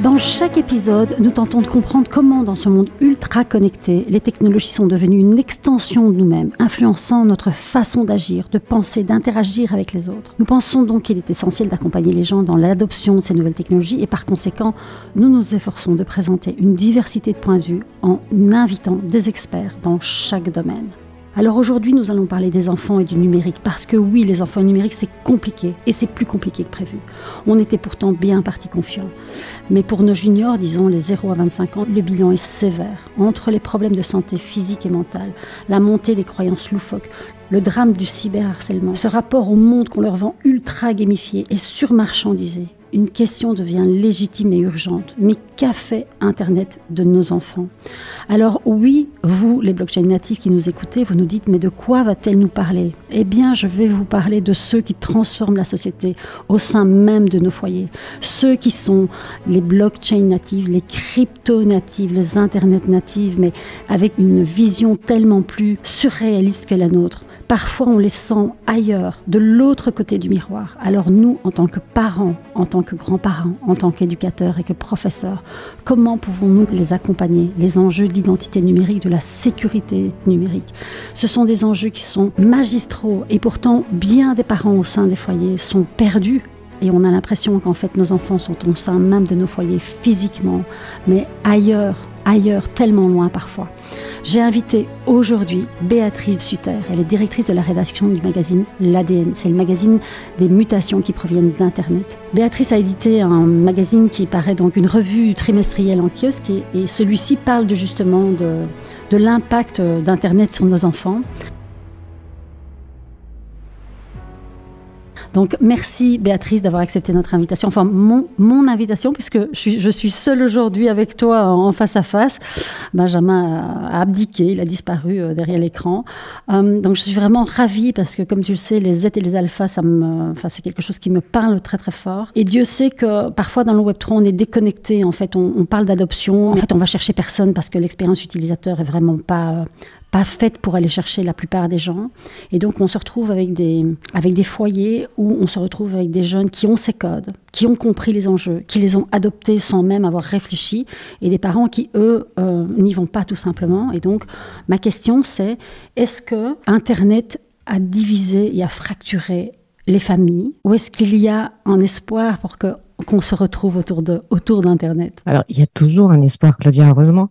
Dans chaque épisode, nous tentons de comprendre comment, dans ce monde ultra connecté, les technologies sont devenues une extension de nous-mêmes, influençant notre façon d'agir, de penser, d'interagir avec les autres. Nous pensons donc qu'il est essentiel d'accompagner les gens dans l'adoption de ces nouvelles technologies et par conséquent, nous nous efforçons de présenter une diversité de points de vue en invitant des experts dans chaque domaine. Alors aujourd'hui, nous allons parler des enfants et du numérique parce que oui, les enfants et le numérique, c'est compliqué et c'est plus compliqué que prévu. On était pourtant bien parti confiants. Mais pour nos juniors, disons les 0 à 25 ans, le bilan est sévère. Entre les problèmes de santé physique et mentale, la montée des croyances loufoques, le drame du cyberharcèlement, ce rapport au monde qu'on leur vend ultra gamifié et surmarchandisé, une question devient légitime et urgente. Mais qu'a fait Internet de nos enfants ? Alors oui, vous, les blockchain natifs qui nous écoutez, vous nous dites, mais de quoi va-t-elle nous parler ? Eh bien, je vais vous parler de ceux qui transforment la société au sein même de nos foyers. Ceux qui sont les blockchain natifs, les crypto natifs, les Internet natifs, mais avec une vision tellement plus surréaliste que la nôtre. Parfois, on les sent ailleurs, de l'autre côté du miroir. Alors nous, en tant que parents, en tant que grands-parents, en tant qu'éducateurs et que professeurs, comment pouvons-nous les accompagner ? Les enjeux d'identité numérique, de la sécurité numérique. Ce sont des enjeux qui sont magistraux et pourtant, bien des parents au sein des foyers sont perdus. Et on a l'impression qu'en fait, nos enfants sont au sein même de nos foyers physiquement, mais ailleurs, tellement loin parfois. J'ai invité aujourd'hui Béatrice Sutter. Elle est directrice de la rédaction du magazine L'ADN. C'est le magazine des mutations qui proviennent d'Internet. Béatrice a édité un magazine qui paraît donc une revue trimestrielle en kiosque et celui-ci parle justement de l'impact d'Internet sur nos enfants. Donc, merci Béatrice d'avoir accepté notre invitation, enfin mon invitation, puisque je suis seule aujourd'hui avec toi en face à face. Benjamin a abdiqué, il a disparu derrière l'écran. Donc, je suis vraiment ravie parce que, comme tu le sais, les Z et les alphas, c'est quelque chose qui me parle très très fort. Et Dieu sait que parfois dans le Web3, on est déconnecté. En fait, on parle d'adoption. En fait, on va chercher personne parce que l'expérience utilisateur est vraiment pas faite pour aller chercher la plupart des gens. Et donc, on se retrouve avec des foyers où on se retrouve avec des jeunes qui ont ces codes, qui ont compris les enjeux, qui les ont adoptés sans même avoir réfléchi, et des parents qui, eux, n'y vont pas tout simplement. Et donc, ma question, c'est, est-ce que Internet a divisé et a fracturé les familles, ou est-ce qu'il y a un espoir pour qu'on se retrouve autour d'Internet ? Alors, il y a toujours un espoir, Claudia, heureusement.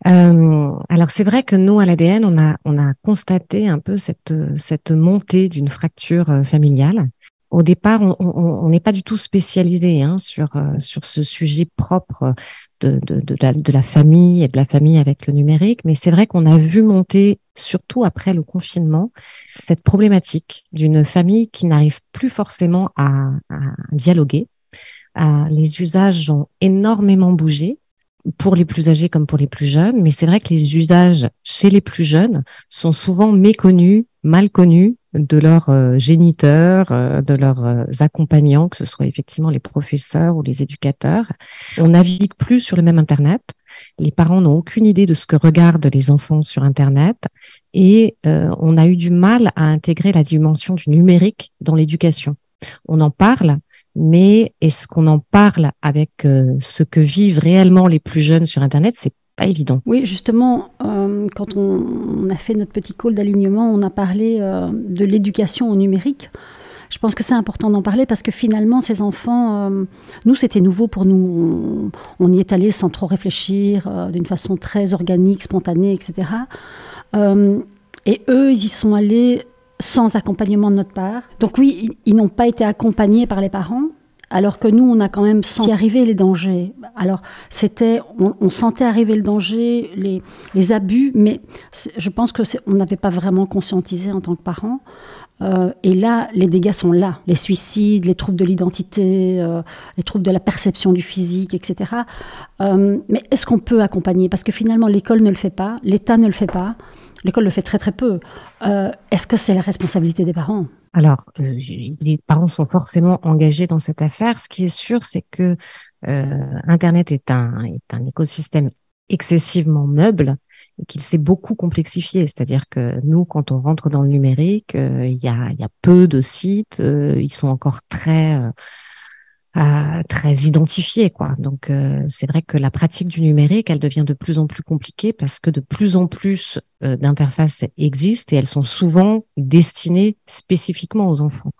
Alors c'est vrai que nous à l'ADN on a constaté un peu cette montée d'une fracture familiale. Au départ on n'est pas du tout spécialisé sur ce sujet propre de la famille et de la famille avec le numérique, mais c'est vrai qu'on a vu monter surtout après le confinement cette problématique d'une famille qui n'arrive plus forcément à dialoguer. Les usages ont énormément bougé, pour les plus âgés comme pour les plus jeunes, mais c'est vrai que les usages chez les plus jeunes sont souvent méconnus, mal connus de leurs géniteurs, de leurs accompagnants, que ce soit effectivement les professeurs ou les éducateurs. On navigue plus sur le même Internet. Les parents n'ont aucune idée de ce que regardent les enfants sur Internet et on a eu du mal à intégrer la dimension du numérique dans l'éducation. On en parle, mais est-ce qu'on en parle avec ce que vivent réellement les plus jeunes sur Internet ? C'est pas évident. Oui, justement, quand on a fait notre petit call d'alignement, on a parlé de l'éducation au numérique. Je pense que c'est important d'en parler parce que finalement, ces enfants, nous, c'était nouveau pour nous. On y est allé sans trop réfléchir, d'une façon très organique, spontanée, etc. Et eux, ils y sont allés sans accompagnement de notre part. Donc oui, ils n'ont pas été accompagnés par les parents, alors que nous, on a quand même senti arriver les dangers. Alors, on sentait arriver le danger, les abus, mais je pense qu'on n'avait pas vraiment conscientisé en tant que parents. Et là, les dégâts sont là. Les suicides, les troubles de l'identité, les troubles de la perception du physique, etc. Mais est-ce qu'on peut accompagner ? Parce que finalement, l'école ne le fait pas, l'État ne le fait pas. L'école le fait très très peu. Est-ce que c'est la responsabilité des parents ? Alors, les parents sont forcément engagés dans cette affaire. Ce qui est sûr, c'est que Internet est un écosystème excessivement meuble et qu'il s'est beaucoup complexifié. C'est-à-dire que nous, quand on rentre dans le numérique, il y a peu de sites. Ils sont encore très très identifiée, quoi. Donc, c'est vrai que la pratique du numérique, elle devient de plus en plus compliquée parce que de plus en plus d'interfaces existent et elles sont souvent destinées spécifiquement aux enfants.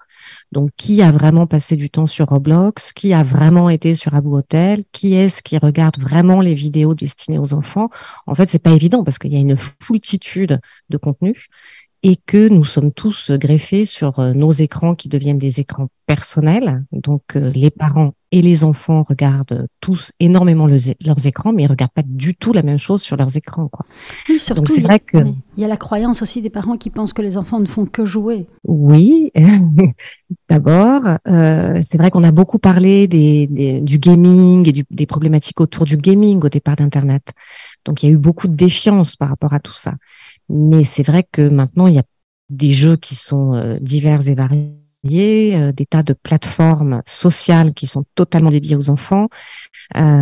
Donc, qui a vraiment passé du temps sur Roblox? Qui a vraiment été sur Habbo Hotel? Qui est-ce qui regarde vraiment les vidéos destinées aux enfants? En fait, c'est pas évident parce qu'il y a une foultitude de contenus et que nous sommes tous greffés sur nos écrans qui deviennent des écrans personnels. Donc, les parents et les enfants regardent tous énormément leurs écrans, mais ils regardent pas du tout la même chose sur leurs écrans, quoi. Oui, Donc, surtout, c'est vrai que oui, il y a la croyance aussi des parents qui pensent que les enfants ne font que jouer. oui, d'abord, c'est vrai qu'on a beaucoup parlé du gaming et des problématiques autour du gaming au départ d'Internet. Donc, il y a eu beaucoup de défiance par rapport à tout ça. Mais c'est vrai que maintenant, il y a des jeux qui sont divers et variés, des tas de plateformes sociales qui sont totalement dédiées aux enfants,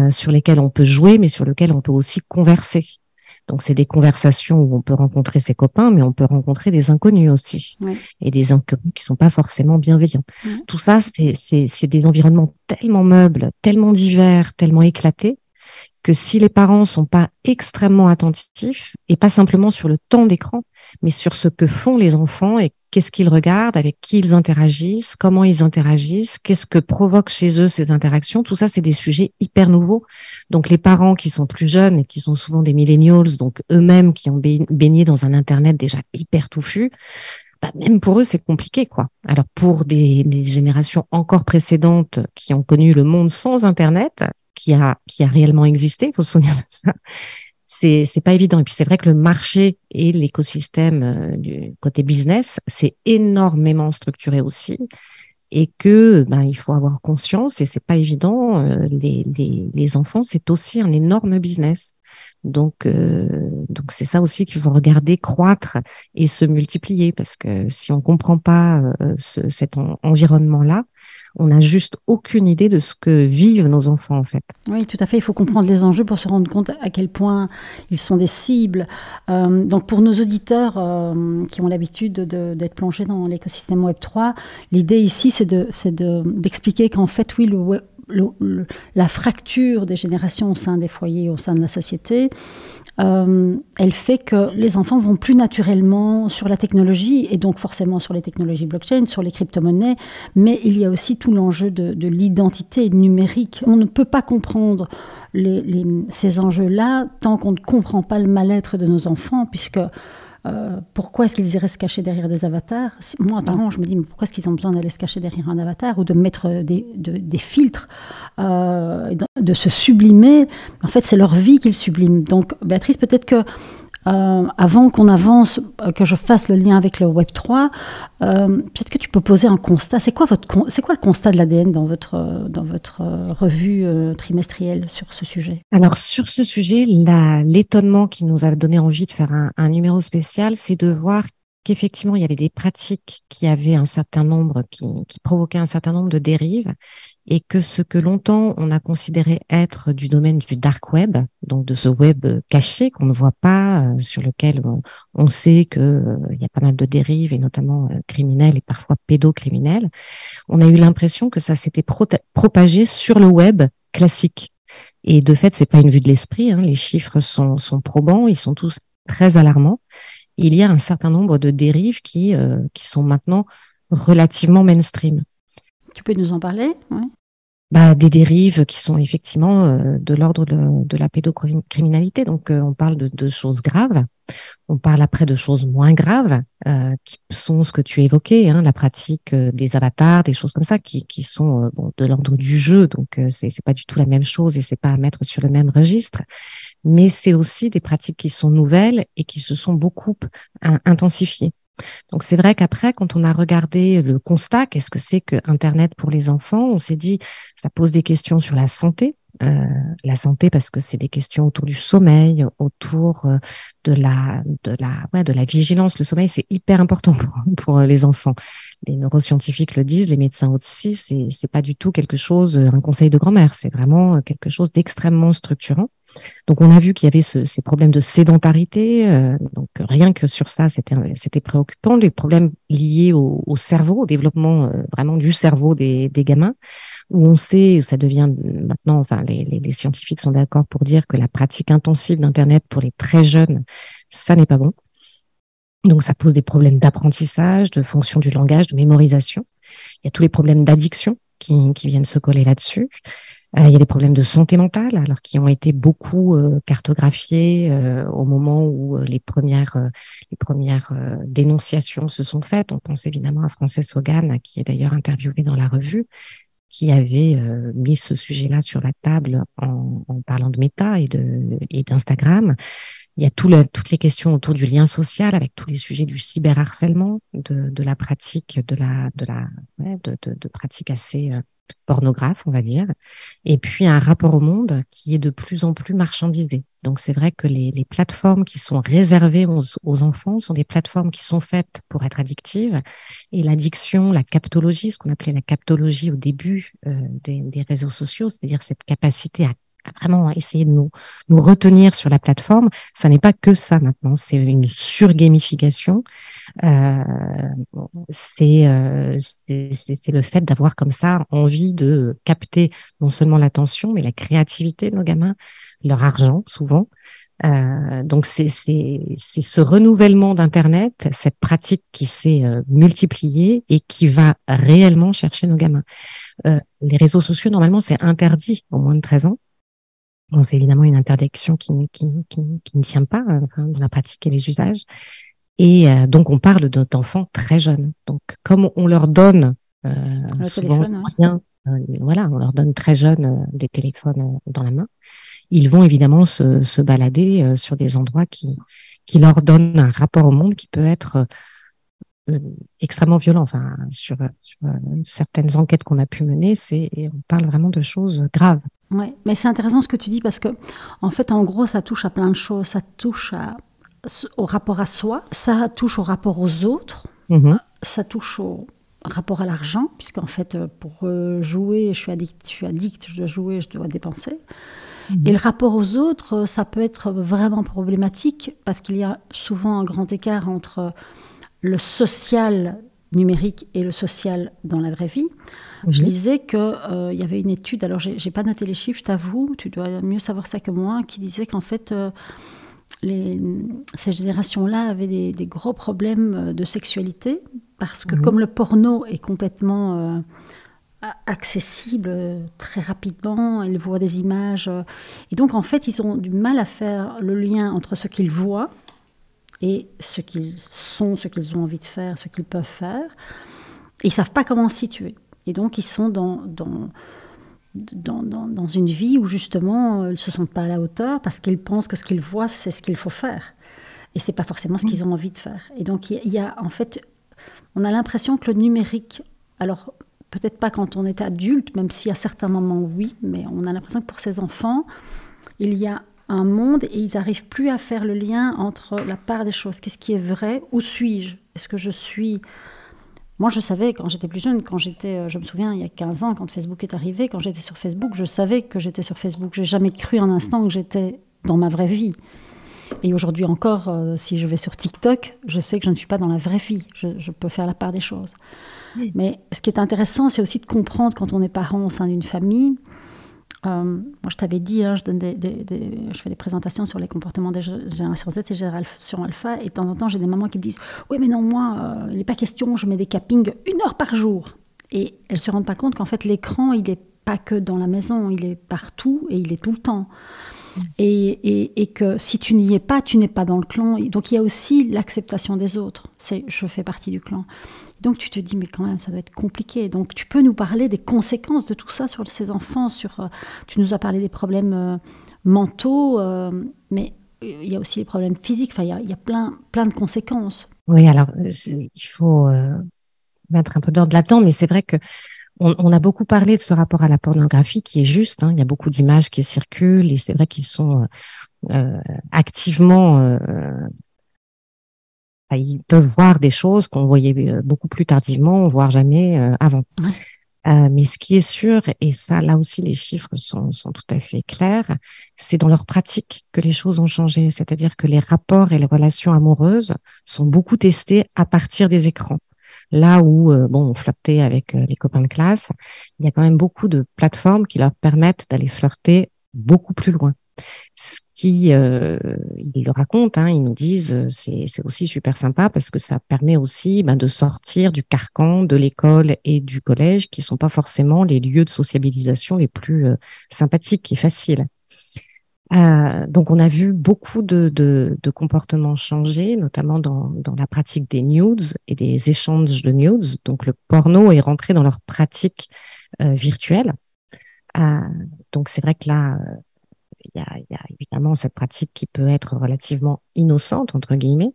sur lesquelles on peut jouer, mais sur lesquelles on peut aussi converser. Donc, c'est des conversations où on peut rencontrer ses copains, mais on peut rencontrer des inconnus aussi. Oui. Et des inconnus qui sont pas forcément bienveillants. Oui. Tout ça, c'est des environnements tellement meubles, tellement divers, tellement éclatés, que si les parents sont pas extrêmement attentifs, et pas simplement sur le temps d'écran, mais sur ce que font les enfants et qu'est-ce qu'ils regardent, avec qui ils interagissent, comment ils interagissent, qu'est-ce que provoquent chez eux ces interactions, tout ça, c'est des sujets hyper nouveaux. Donc les parents qui sont plus jeunes et qui sont souvent des millennials, donc eux-mêmes qui ont baigné dans un Internet déjà hyper touffu, bah, même pour eux, c'est compliqué, quoi. Alors, pour des générations encore précédentes qui ont connu le monde sans Internet, qui a réellement existé, il faut se souvenir de ça, c'est pas évident. Et puis, c'est vrai que le marché et l'écosystème du côté business, c'est énormément structuré aussi. Et que, ben, il faut avoir conscience, et c'est pas évident, les enfants, c'est aussi un énorme business. Donc c'est ça aussi qu'il faut regarder croître et se multiplier, parce que si on comprend pas cet environnement-là, on n'a juste aucune idée de ce que vivent nos enfants, en fait. Oui, tout à fait. Il faut comprendre les enjeux pour se rendre compte à quel point ils sont des cibles. Donc, pour nos auditeurs qui ont l'habitude d'être plongés dans l'écosystème Web3, l'idée ici, c'est d'expliquer qu'en fait, oui, la fracture des générations au sein des foyers, au sein de la société, elle fait que les enfants vont plus naturellement sur la technologie et donc forcément sur les technologies blockchain, sur les crypto-monnaies, mais il y a aussi tout l'enjeu de l'identité numérique. On ne peut pas comprendre ces enjeux-là tant qu'on ne comprend pas le mal-être de nos enfants, puisque pourquoi est-ce qu'ils iraient se cacher derrière des avatars? Moi, en parent, je me dis, mais pourquoi est-ce qu'ils ont besoin d'aller se cacher derrière un avatar ou de mettre des filtres, de se sublimer? En fait, c'est leur vie qu'ils subliment. Donc, Béatrice, peut-être que avant qu'on avance, que je fasse le lien avec le Web3, peut-être que tu peux poser un constat. C'est quoi le constat de l'ADN dans votre revue trimestrielle sur ce sujet? Alors, sur ce sujet, l'étonnement qui nous a donné envie de faire un numéro spécial, c'est de voir qu'effectivement, il y avait des pratiques qui avaient un certain nombre, qui provoquaient un certain nombre de dérives, et que ce que longtemps on a considéré être du domaine du dark web, donc de ce web caché qu'on ne voit pas, sur lequel on sait que il y a pas mal de dérives, et notamment criminelles et parfois pédocriminelles, on a eu l'impression que ça s'était propagé sur le web classique. Et de fait, c'est pas une vue de l'esprit, hein, les chiffres sont probants, ils sont tous très alarmants. Il y a un certain nombre de dérives qui sont maintenant relativement mainstream. Tu peux nous en parler? Oui. Bah, des dérives qui sont effectivement de l'ordre de la pédocriminalité. Donc, on parle de choses graves. On parle après de choses moins graves, qui sont ce que tu évoquais, hein, la pratique des avatars, des choses comme ça, qui sont bon, de l'ordre du jeu. Donc, c'est pas du tout la même chose et c'est pas à mettre sur le même registre. Mais c'est aussi des pratiques qui sont nouvelles et qui se sont beaucoup intensifiées. Donc, c'est vrai qu'après, quand on a regardé le constat, qu'est-ce que c'est que Internet pour les enfants, on s'est dit, ça pose des questions sur la santé. La santé parce que c'est des questions autour du sommeil, autour de la vigilance. Le sommeil, c'est hyper important pour les enfants. Les neuroscientifiques le disent, les médecins aussi, c'est pas du tout quelque chose, un conseil de grand-mère, c'est vraiment quelque chose d'extrêmement structurant. Donc, on a vu qu'il y avait ces problèmes de sédentarité. Donc, rien que sur ça, c'était préoccupant. Des problèmes liés au cerveau, au développement vraiment du cerveau des gamins, où on sait, ça devient maintenant, enfin, les scientifiques sont d'accord pour dire que la pratique intensive d'Internet pour les très jeunes, ça n'est pas bon. Donc, ça pose des problèmes d'apprentissage, de fonction du langage, de mémorisation. Il y a tous les problèmes d'addiction qui viennent se coller là-dessus. Il y a des problèmes de santé mentale, alors qui ont été beaucoup cartographiés au moment où les premières dénonciations se sont faites. On pense évidemment à Frances Haugen, qui est d'ailleurs interviewée dans la revue, qui avait mis ce sujet-là sur la table en parlant de Meta et d'Instagram. Il y a toutes les questions autour du lien social, avec tous les sujets du cyberharcèlement, de la pratique, de pratiques assez pornographes, on va dire. Et puis un rapport au monde qui est de plus en plus marchandisé. Donc c'est vrai que les plateformes qui sont réservées aux enfants sont des plateformes qui sont faites pour être addictives. Et l'addiction, la captologie, ce qu'on appelait la captologie au début des réseaux sociaux, c'est-à-dire cette capacité à vraiment essayer de nous retenir sur la plateforme, ça n'est pas que ça maintenant, c'est une surgamification. C'est le fait d'avoir comme ça envie de capter non seulement l'attention, mais la créativité de nos gamins, leur argent souvent. Donc c'est ce renouvellement d'Internet, cette pratique qui s'est multipliée et qui va réellement chercher nos gamins. Les réseaux sociaux, normalement, c'est interdit aux moins de 13 ans. Bon, c'est évidemment une interdiction qui ne tient pas dans la pratique et les usages. Et donc, on parle d'enfants très jeunes. Donc, comme on leur donne souvent les moyens, voilà, on leur donne très jeunes des téléphones dans la main, ils vont évidemment se balader sur des endroits qui leur donnent un rapport au monde qui peut être extrêmement violent. Enfin, sur certaines enquêtes qu'on a pu mener, on parle vraiment de choses graves. Ouais, mais c'est intéressant ce que tu dis parce que, en fait, en gros, ça touche à plein de choses. Ça touche au rapport à soi, ça touche au rapport aux autres, ça touche au rapport à l'argent, puisqu'en fait, pour jouer, je suis addict, je dois jouer, je dois dépenser. Et le rapport aux autres, ça peut être vraiment problématique parce qu'il y a souvent un grand écart entre le social numérique et le social dans la vraie vie. Je lisais qu'il y avait une étude, alors j'ai pas noté les chiffres, je t'avoue, tu dois mieux savoir ça que moi, qui disait qu'en fait, ces générations-là avaient des gros problèmes de sexualité, parce que comme le porno est complètement accessible très rapidement, ils voient des images, et donc en fait, ils ont du mal à faire le lien entre ce qu'ils voient et ce qu'ils sont, ce qu'ils ont envie de faire, ce qu'ils peuvent faire, et ils savent pas comment se situer. Et donc, ils sont dans une vie où, justement, ils ne se sentent pas à la hauteur parce qu'ils pensent que ce qu'ils voient, c'est ce qu'il faut faire. Et ce n'est pas forcément ce qu'ils ont envie de faire. Et donc, il y a, en fait, on a l'impression que le numérique, alors, peut-être pas quand on est adulte, même si à certains moments, oui, mais on a l'impression que pour ces enfants, il y a un monde et ils n'arrivent plus à faire le lien entre la part des choses. Qu'est-ce qui est vrai? Où suis-je? Est-ce que je suis... Moi, je savais, quand j'étais plus jeune, je me souviens, il y a 15 ans, quand Facebook est arrivé, quand j'étais sur Facebook, je savais que j'étais sur Facebook. Je n'ai jamais cru un instant que j'étais dans ma vraie vie. Et aujourd'hui encore, si je vais sur TikTok, je sais que je ne suis pas dans la vraie vie. Je peux faire la part des choses. Mais ce qui est intéressant, c'est aussi de comprendre quand on est parent au sein d'une famille. Moi, je t'avais dit, je fais des présentations sur les comportements des générations Z et génération Alpha, et de temps en temps, j'ai des mamans qui me disent « Oui, mais non, moi, il n'est pas question, je mets des cappings 1 heure par jour. » Et elles ne se rendent pas compte qu'en fait, l'écran, il n'est pas que dans la maison, il est partout et il est tout le temps. Et que si tu n'y es pas, tu n'es pas dans le clan. Donc, il y a aussi l'acceptation des autres. Je fais partie du clan. Donc, tu te dis, mais quand même, ça doit être compliqué. Donc, tu peux nous parler des conséquences de tout ça sur ces enfants. Tu nous as parlé des problèmes mentaux, mais il y a aussi les problèmes physiques. Enfin, il y a plein de conséquences. Oui, alors, il faut mettre un peu d'ordre là-dedans, mais c'est vrai que on a beaucoup parlé de ce rapport à la pornographie qui est juste. Il y a beaucoup d'images qui circulent et c'est vrai qu'ils sont activement... ils peuvent voir des choses qu'on voyait beaucoup plus tardivement, voire jamais avant. Mais ce qui est sûr, et ça, là aussi, les chiffres sont tout à fait clairs, c'est dans leur pratique que les choses ont changé. C'est-à-dire que les rapports et les relations amoureuses sont beaucoup testés à partir des écrans. Là où, on flirtait avec les copains de classe, il y a quand même beaucoup de plateformes qui leur permettent d'aller flirter beaucoup plus loin. Ce qui, ils le racontent, ils nous disent, c'est aussi super sympa parce que ça permet aussi de sortir du carcan de l'école et du collège, qui sont pas forcément les lieux de sociabilisation les plus sympathiques et faciles. Donc, on a vu beaucoup de comportements changer, notamment dans la pratique des nudes et des échanges de nudes. Donc, le porno est rentré dans leur pratique virtuelle. Donc, c'est vrai que là, il y a évidemment cette pratique qui peut être relativement innocente, entre guillemets,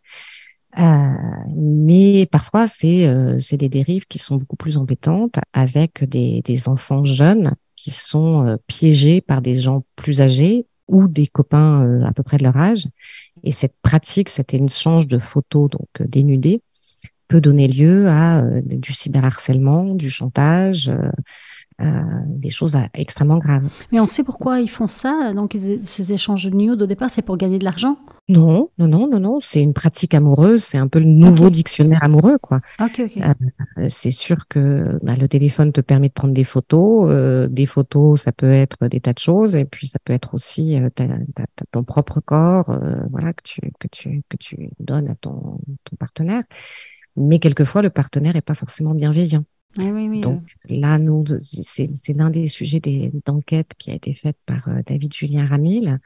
mais parfois c'est des dérives qui sont beaucoup plus embêtantes, avec des enfants jeunes qui sont piégés par des gens plus âgés ou des copains à peu près de leur âge. Et cette pratique, cet échange de photos donc dénudées, peut donner lieu à du cyberharcèlement, du chantage, des choses extrêmement graves. Mais on sait pourquoi ils font ça, donc ces échanges de nudes, au départ, c'est pour gagner de l'argent? Non, c'est une pratique amoureuse, c'est un peu le nouveau dictionnaire amoureux, quoi. Ok. C'est sûr que le téléphone te permet de prendre des photos, ça peut être des tas de choses, et puis ça peut être aussi ton propre corps, voilà, que tu donnes à ton partenaire. Mais quelquefois, le partenaire n'est pas forcément bienveillant. Oui. Donc là, c'est l'un des sujets d'enquête qui a été fait par David Julien Ramil,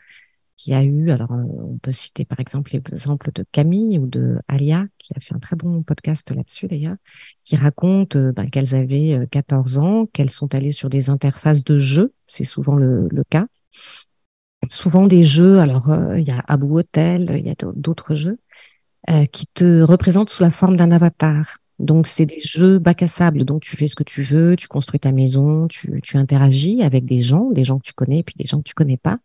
qui a eu, alors on peut citer par exemple l'exemple de Camille ou de Alia, qui a fait un très bon podcast là-dessus d'ailleurs, qui raconte qu'elles avaient 14 ans, qu'elles sont allées sur des interfaces de jeux, c'est souvent le cas. Souvent des jeux, alors il y a Habbo Hotel, il y a d'autres jeux, qui te représentent sous la forme d'un avatar. Donc, c'est des jeux bac à sable. Donc, tu fais ce que tu veux, tu construis ta maison, tu interagis avec des gens que tu connais et puis des gens que tu connais pas.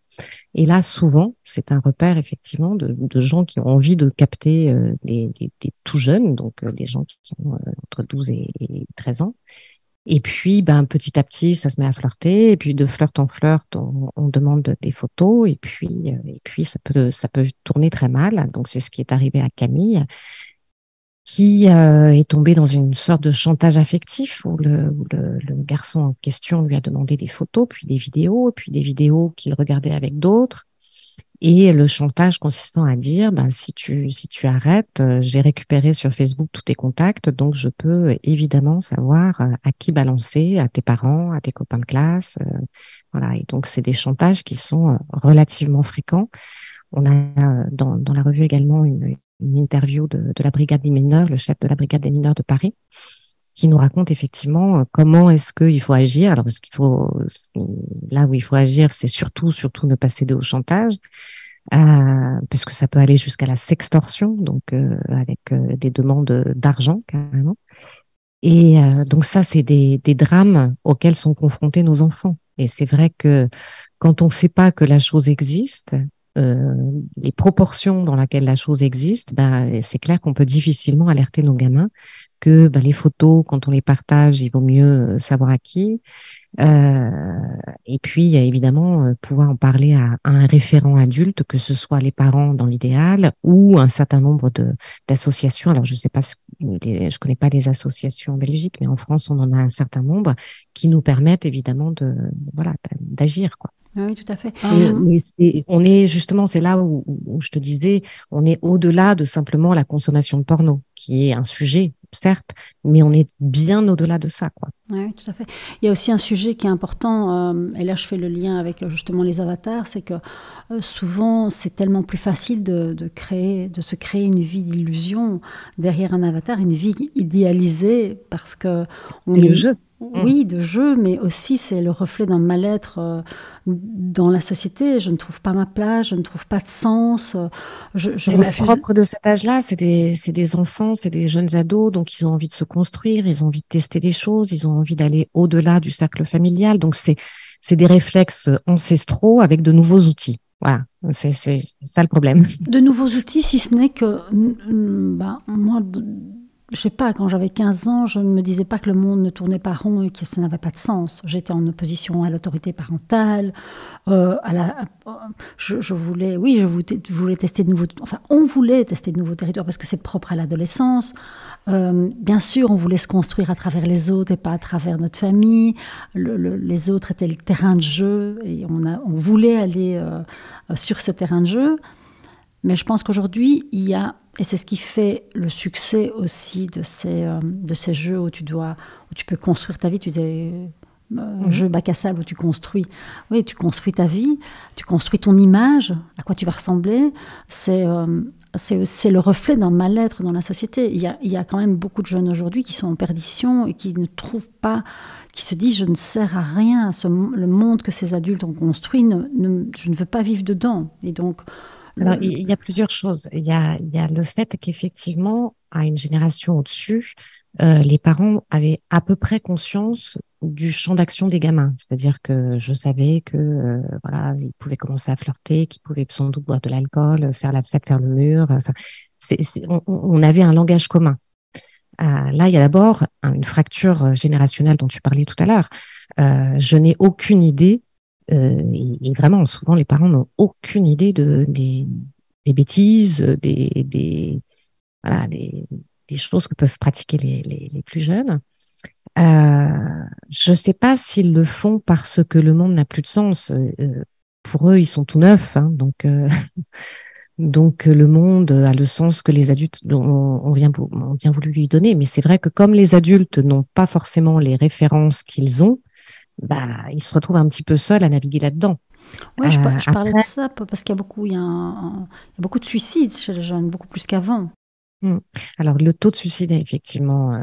Et là, souvent, c'est un repère, effectivement, de gens qui ont envie de capter des tout jeunes, donc des gens qui ont entre 12 et 13 ans. Et puis, petit à petit, ça se met à flirter. Et puis, de flirt en flirt, on demande des photos. Et puis, ça peut tourner très mal. Donc, c'est ce qui est arrivé à Camille, qui est tombée dans une sorte de chantage affectif où le garçon en question lui a demandé des photos, puis des vidéos qu'il regardait avec d'autres. Et le chantage consistant à dire, si tu arrêtes, j'ai récupéré sur Facebook tous tes contacts, donc je peux évidemment savoir à qui balancer, à tes parents, à tes copains de classe, voilà. Et donc c'est des chantages qui sont relativement fréquents. On a dans la revue également une interview de la brigade des mineurs, le chef de la brigade des mineurs de Paris, qui nous raconte effectivement comment est-ce qu'il faut agir. Alors, là où il faut agir, c'est surtout ne pas céder au chantage, parce que ça peut aller jusqu'à la sextorsion, donc avec des demandes d'argent carrément. Et donc ça, c'est des drames auxquels sont confrontés nos enfants. Et c'est vrai que quand on ne sait pas que la chose existe, les proportions dans lesquelles la chose existe, c'est clair qu'on peut difficilement alerter nos gamins que les photos, quand on les partage, il vaut mieux savoir à qui. Et puis, évidemment, pouvoir en parler à un référent adulte, que ce soit les parents dans l'idéal ou un certain nombre d'associations. Alors, je sais pas, je connais pas les associations en Belgique, mais en France, on en a un certain nombre qui nous permettent évidemment d'agir, quoi. Oui, tout à fait. Mais on est justement, c'est là où je te disais, on est au-delà de simplement la consommation de porno, qui est un sujet, certes, mais on est bien au-delà de ça, quoi. Oui, tout à fait. Il y a aussi un sujet qui est important, et là je fais le lien avec justement les avatars, c'est que souvent c'est tellement plus facile de se créer une vie d'illusion derrière un avatar, une vie idéalisée, parce que c'est le jeu. Oui, de jeu, mais aussi c'est le reflet d'un mal-être dans la société. Je ne trouve pas ma place, je ne trouve pas de sens. C'est le propre de cet âge-là, c'est des enfants, c'est des jeunes ados, donc ils ont envie de se construire, ils ont envie de tester des choses, ils ont envie d'aller au-delà du cercle familial. Donc c'est des réflexes ancestraux avec de nouveaux outils. Voilà, c'est ça le problème. De nouveaux outils, si ce n'est que moi, je sais pas, quand j'avais 15 ans, je ne me disais pas que le monde ne tournait pas rond et que ça n'avait pas de sens. J'étais en opposition à l'autorité parentale, je voulais, oui, voulais tester de nouveaux, enfin, on voulait tester de nouveaux territoires parce que c'est propre à l'adolescence. Bien sûr, on voulait se construire à travers les autres et pas à travers notre famille. Les autres étaient le terrain de jeu et on voulait aller sur ce terrain de jeu. Mais je pense qu'aujourd'hui, il y a, et c'est ce qui fait le succès aussi de ces jeux où tu peux construire ta vie. Tu disais, jeu bac à sable où tu construis. Oui, tu construis ta vie, tu construis ton image, à quoi tu vas ressembler. C'est le reflet d'un mal-être dans la société. Il y a quand même beaucoup de jeunes aujourd'hui qui sont en perdition et qui ne trouvent pas, qui se disent, je ne sers à rien. Le monde que ces adultes ont construit, je ne veux pas vivre dedans. Et donc, alors, il y a plusieurs choses. Il y a le fait qu'effectivement, à une génération au-dessus, les parents avaient à peu près conscience du champ d'action des gamins. C'est-à-dire que je savais que voilà, ils pouvaient commencer à flirter, qu'ils pouvaient sans doute boire de l'alcool, faire la fête, faire le mur. Enfin, on avait un langage commun. Là, il y a d'abord une fracture générationnelle dont tu parlais tout à l'heure. Je n'ai aucune idée. Et vraiment, souvent, les parents n'ont aucune idée des bêtises, voilà, des choses que peuvent pratiquer les plus jeunes. Je ne sais pas s'ils le font parce que le monde n'a plus de sens. Pour eux, ils sont tout neufs, hein, donc le monde a le sens que les adultes ont bien voulu lui donner. Mais c'est vrai que comme les adultes n'ont pas forcément les références qu'ils ont, bah, ils se retrouvent un petit peu seuls à naviguer là-dedans. Oui, je parlais de ça parce qu'il y a beaucoup de suicides chez les jeunes, beaucoup plus qu'avant. Alors, le taux de suicide, effectivement,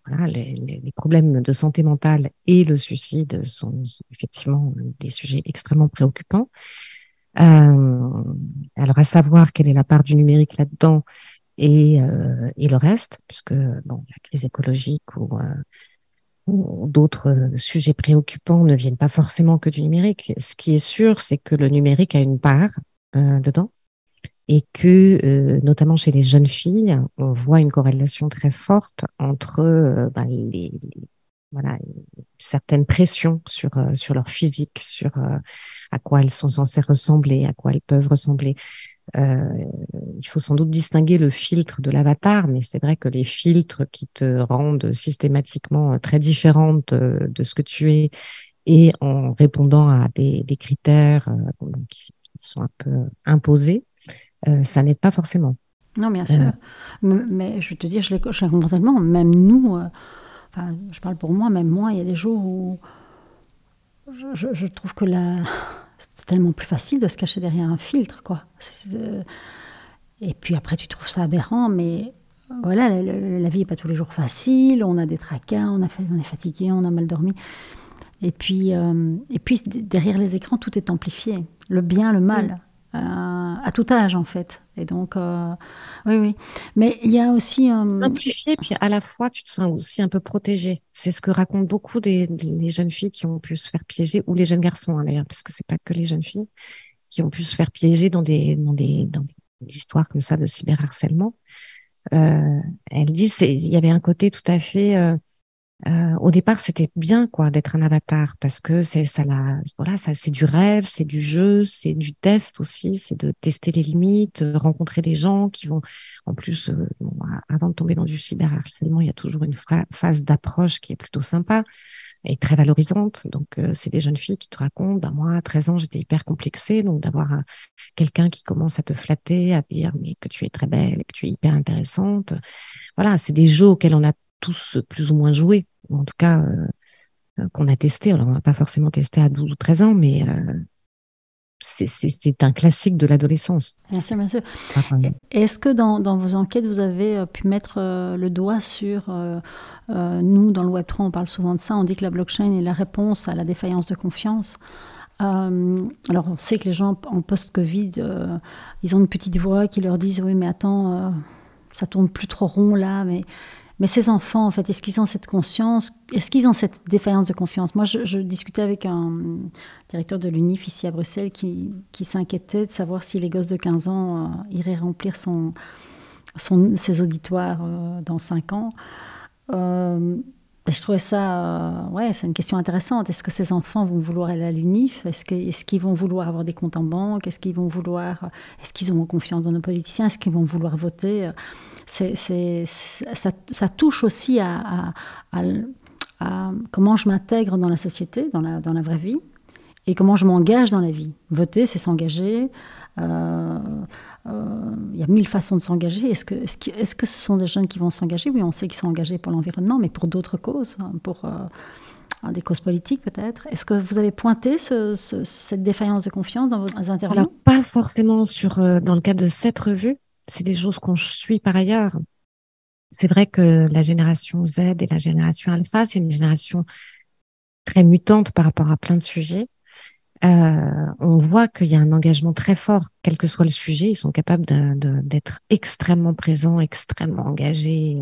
voilà, les problèmes de santé mentale et le suicide sont effectivement des sujets extrêmement préoccupants. Alors, à savoir quelle est la part du numérique là-dedans et le reste, puisque bon, la crise écologique ou d'autres sujets préoccupants ne viennent pas forcément que du numérique. Ce qui est sûr, c'est que le numérique a une part dedans et que, notamment chez les jeunes filles, on voit une corrélation très forte entre voilà, certaines pressions sur leur physique, sur à quoi elles sont censées ressembler, à quoi elles peuvent ressembler. Il faut sans doute distinguer le filtre de l'avatar, mais c'est vrai que les filtres qui te rendent systématiquement très différente de ce que tu es et en répondant à des critères qui sont un peu imposés, ça n'aide pas forcément. Non, bien sûr. Mais je vais te dire, je l'ai complètement. Même nous, enfin, je parle pour moi, même moi, il y a des jours où je trouve que c'est tellement plus facile de se cacher derrière un filtre, quoi. Et puis après, tu trouves ça aberrant, mais voilà, la vie n'est pas tous les jours facile, on a des tracas, on est fatigué, on a mal dormi. Et puis derrière les écrans, tout est amplifié. Le bien, le mal, à tout âge, en fait. Et donc, oui. Mais il y a aussi... Amplifié, puis à la fois, tu te sens aussi un peu protégé. C'est ce que racontent beaucoup les jeunes filles qui ont pu se faire piéger, ou les jeunes garçons, hein, d'ailleurs, parce que c'est pas que les jeunes filles, qui ont pu se faire piéger dans des histoires comme ça de cyberharcèlement. Elle dit, il y avait un côté tout à fait... au départ, c'était bien, quoi, d'être un avatar, parce que voilà, c'est du rêve, c'est du jeu, c'est du test aussi, c'est de tester les limites, rencontrer des gens qui vont, en plus, avant de tomber dans du cyberharcèlement, il y a toujours une phase d'approche qui est plutôt sympa et très valorisante. Donc, c'est des jeunes filles qui te racontent, bah, moi, à 13 ans, j'étais hyper complexée, donc d'avoir quelqu'un qui commence à te flatter, à dire, mais que tu es très belle, et que tu es hyper intéressante. Voilà, c'est des jeux auxquels on a tous plus ou moins joué, ou en tout cas qu'on a testé. Alors, on n'a pas forcément testé à 12 ou 13 ans, mais c'est un classique de l'adolescence. Bien sûr, bien sûr. Est-ce que dans vos enquêtes, vous avez pu mettre le doigt sur... nous, dans le Web3, on parle souvent de ça, on dit que la blockchain est la réponse à la défaillance de confiance. Alors, on sait que les gens en post-Covid, ils ont une petite voix qui leur disent « Oui, mais attends, ça tourne plus trop rond là, mais ces enfants, en fait, est-ce qu'ils ont cette conscience? Est-ce qu'ils ont cette défaillance de confiance? Moi, je discutais avec un directeur de l'UNIF ici à Bruxelles qui s'inquiétait de savoir si les gosses de 15 ans iraient remplir ses auditoires dans 5 ans. Je trouvais ça, c'est une question intéressante. Est-ce que ces enfants vont vouloir aller à l'UNIF? Est-ce qu'ils vont vouloir avoir des comptes en banque? Est-ce qu'ils ont confiance dans nos politiciens? Est-ce qu'ils vont vouloir voter? Ça touche aussi à comment je m'intègre dans la société, dans la vraie vie, et comment je m'engage dans la vie. Voter, c'est s'engager. Il y a 1000 façons de s'engager. Est-ce que ce sont des jeunes qui vont s'engager? Oui, on sait qu'ils sont engagés pour l'environnement, mais pour d'autres causes, pour des causes politiques peut-être. Est-ce que vous avez pointé cette défaillance de confiance dans vos interviews? Alors, pas forcément dans le cadre de cette revue. C'est des choses qu'on suit par ailleurs. C'est vrai que la génération Z et la génération Alpha, c'est une génération très mutante par rapport à plein de sujets. On voit qu'il y a un engagement très fort, quel que soit le sujet. Ils sont capables d'être extrêmement présents, extrêmement engagés.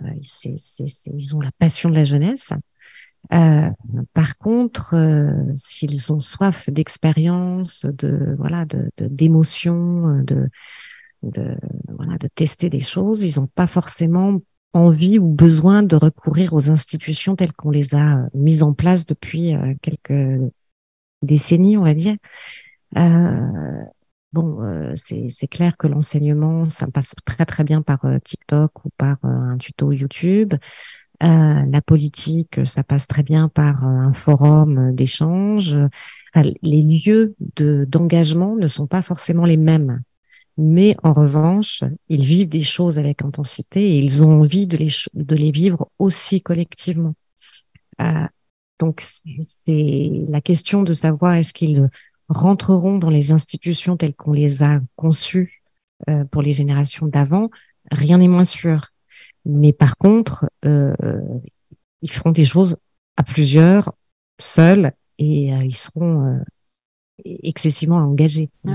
Ils ont la passion de la jeunesse. Par contre, s'ils ont soif d'expérience, d'émotion, de tester des choses, ils n'ont pas forcément envie ou besoin de recourir aux institutions telles qu'on les a mises en place depuis quelques décennies, on va dire. C'est clair que l'enseignement, ça passe très très bien par TikTok ou par un tuto YouTube. La politique, ça passe très bien par un forum d'échange. Les lieux d'engagement ne sont pas forcément les mêmes. Mais en revanche, ils vivent des choses avec intensité et ils ont envie de les vivre aussi collectivement. Donc, c'est la question de savoir est-ce qu'ils rentreront dans les institutions telles qu'on les a conçues pour les générations d'avant. Rien n'est moins sûr. Mais par contre, ils feront des choses à plusieurs, seuls, et ils seront excessivement engagés. Oui.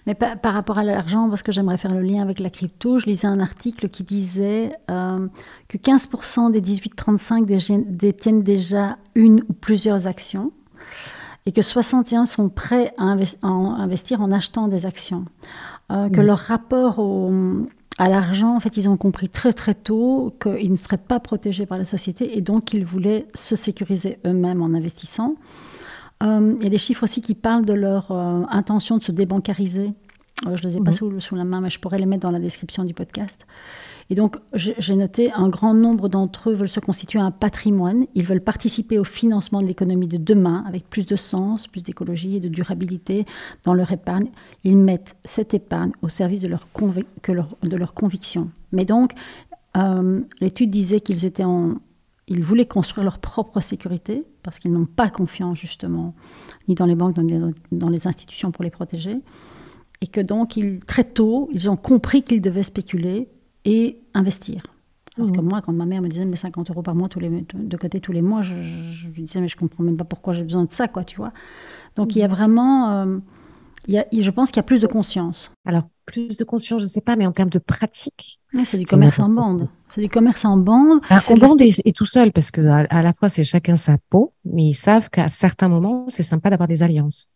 Mais par rapport à l'argent, parce que j'aimerais faire le lien avec la crypto, je lisais un article qui disait que 15% des 18-35 détiennent déjà une ou plusieurs actions et que 61 sont prêts à investir en achetant des actions. Que leur rapport à l'argent, en fait, ils ont compris très très tôt qu'ils ne seraient pas protégés par la société et donc ils voulaient se sécuriser eux-mêmes en investissant. Il y a des chiffres aussi qui parlent de leur intention de se débancariser. Je ne les ai pas sous la main, mais je pourrais les mettre dans la description du podcast. Et donc, j'ai noté un grand nombre d'entre eux veulent se constituer un patrimoine. Ils veulent participer au financement de l'économie de demain avec plus de sens, plus d'écologie et de durabilité dans leur épargne. Ils mettent cette épargne au service de leur conviction. Mais donc, l'étude disait ils voulaient construire leur propre sécurité parce qu'ils n'ont pas confiance justement ni dans les banques, ni dans les institutions pour les protéger. Et que donc, très tôt, ils ont compris qu'ils devaient spéculer et investir. Alors que moi, quand ma mère me disait mais 50 € par mois de côté tous les mois, je lui disais mais je ne comprends même pas pourquoi j'ai besoin de ça, quoi, tu vois. Donc il y a vraiment... je pense qu'il y a plus de conscience. Alors, plus de conscience, je ne sais pas, mais en termes de pratique... Oui, c'est du commerce en bande. C'est du commerce en bande. En bande et tout seul, parce à la fois, c'est chacun sa peau, mais ils savent qu'à certains moments, c'est sympa d'avoir des alliances.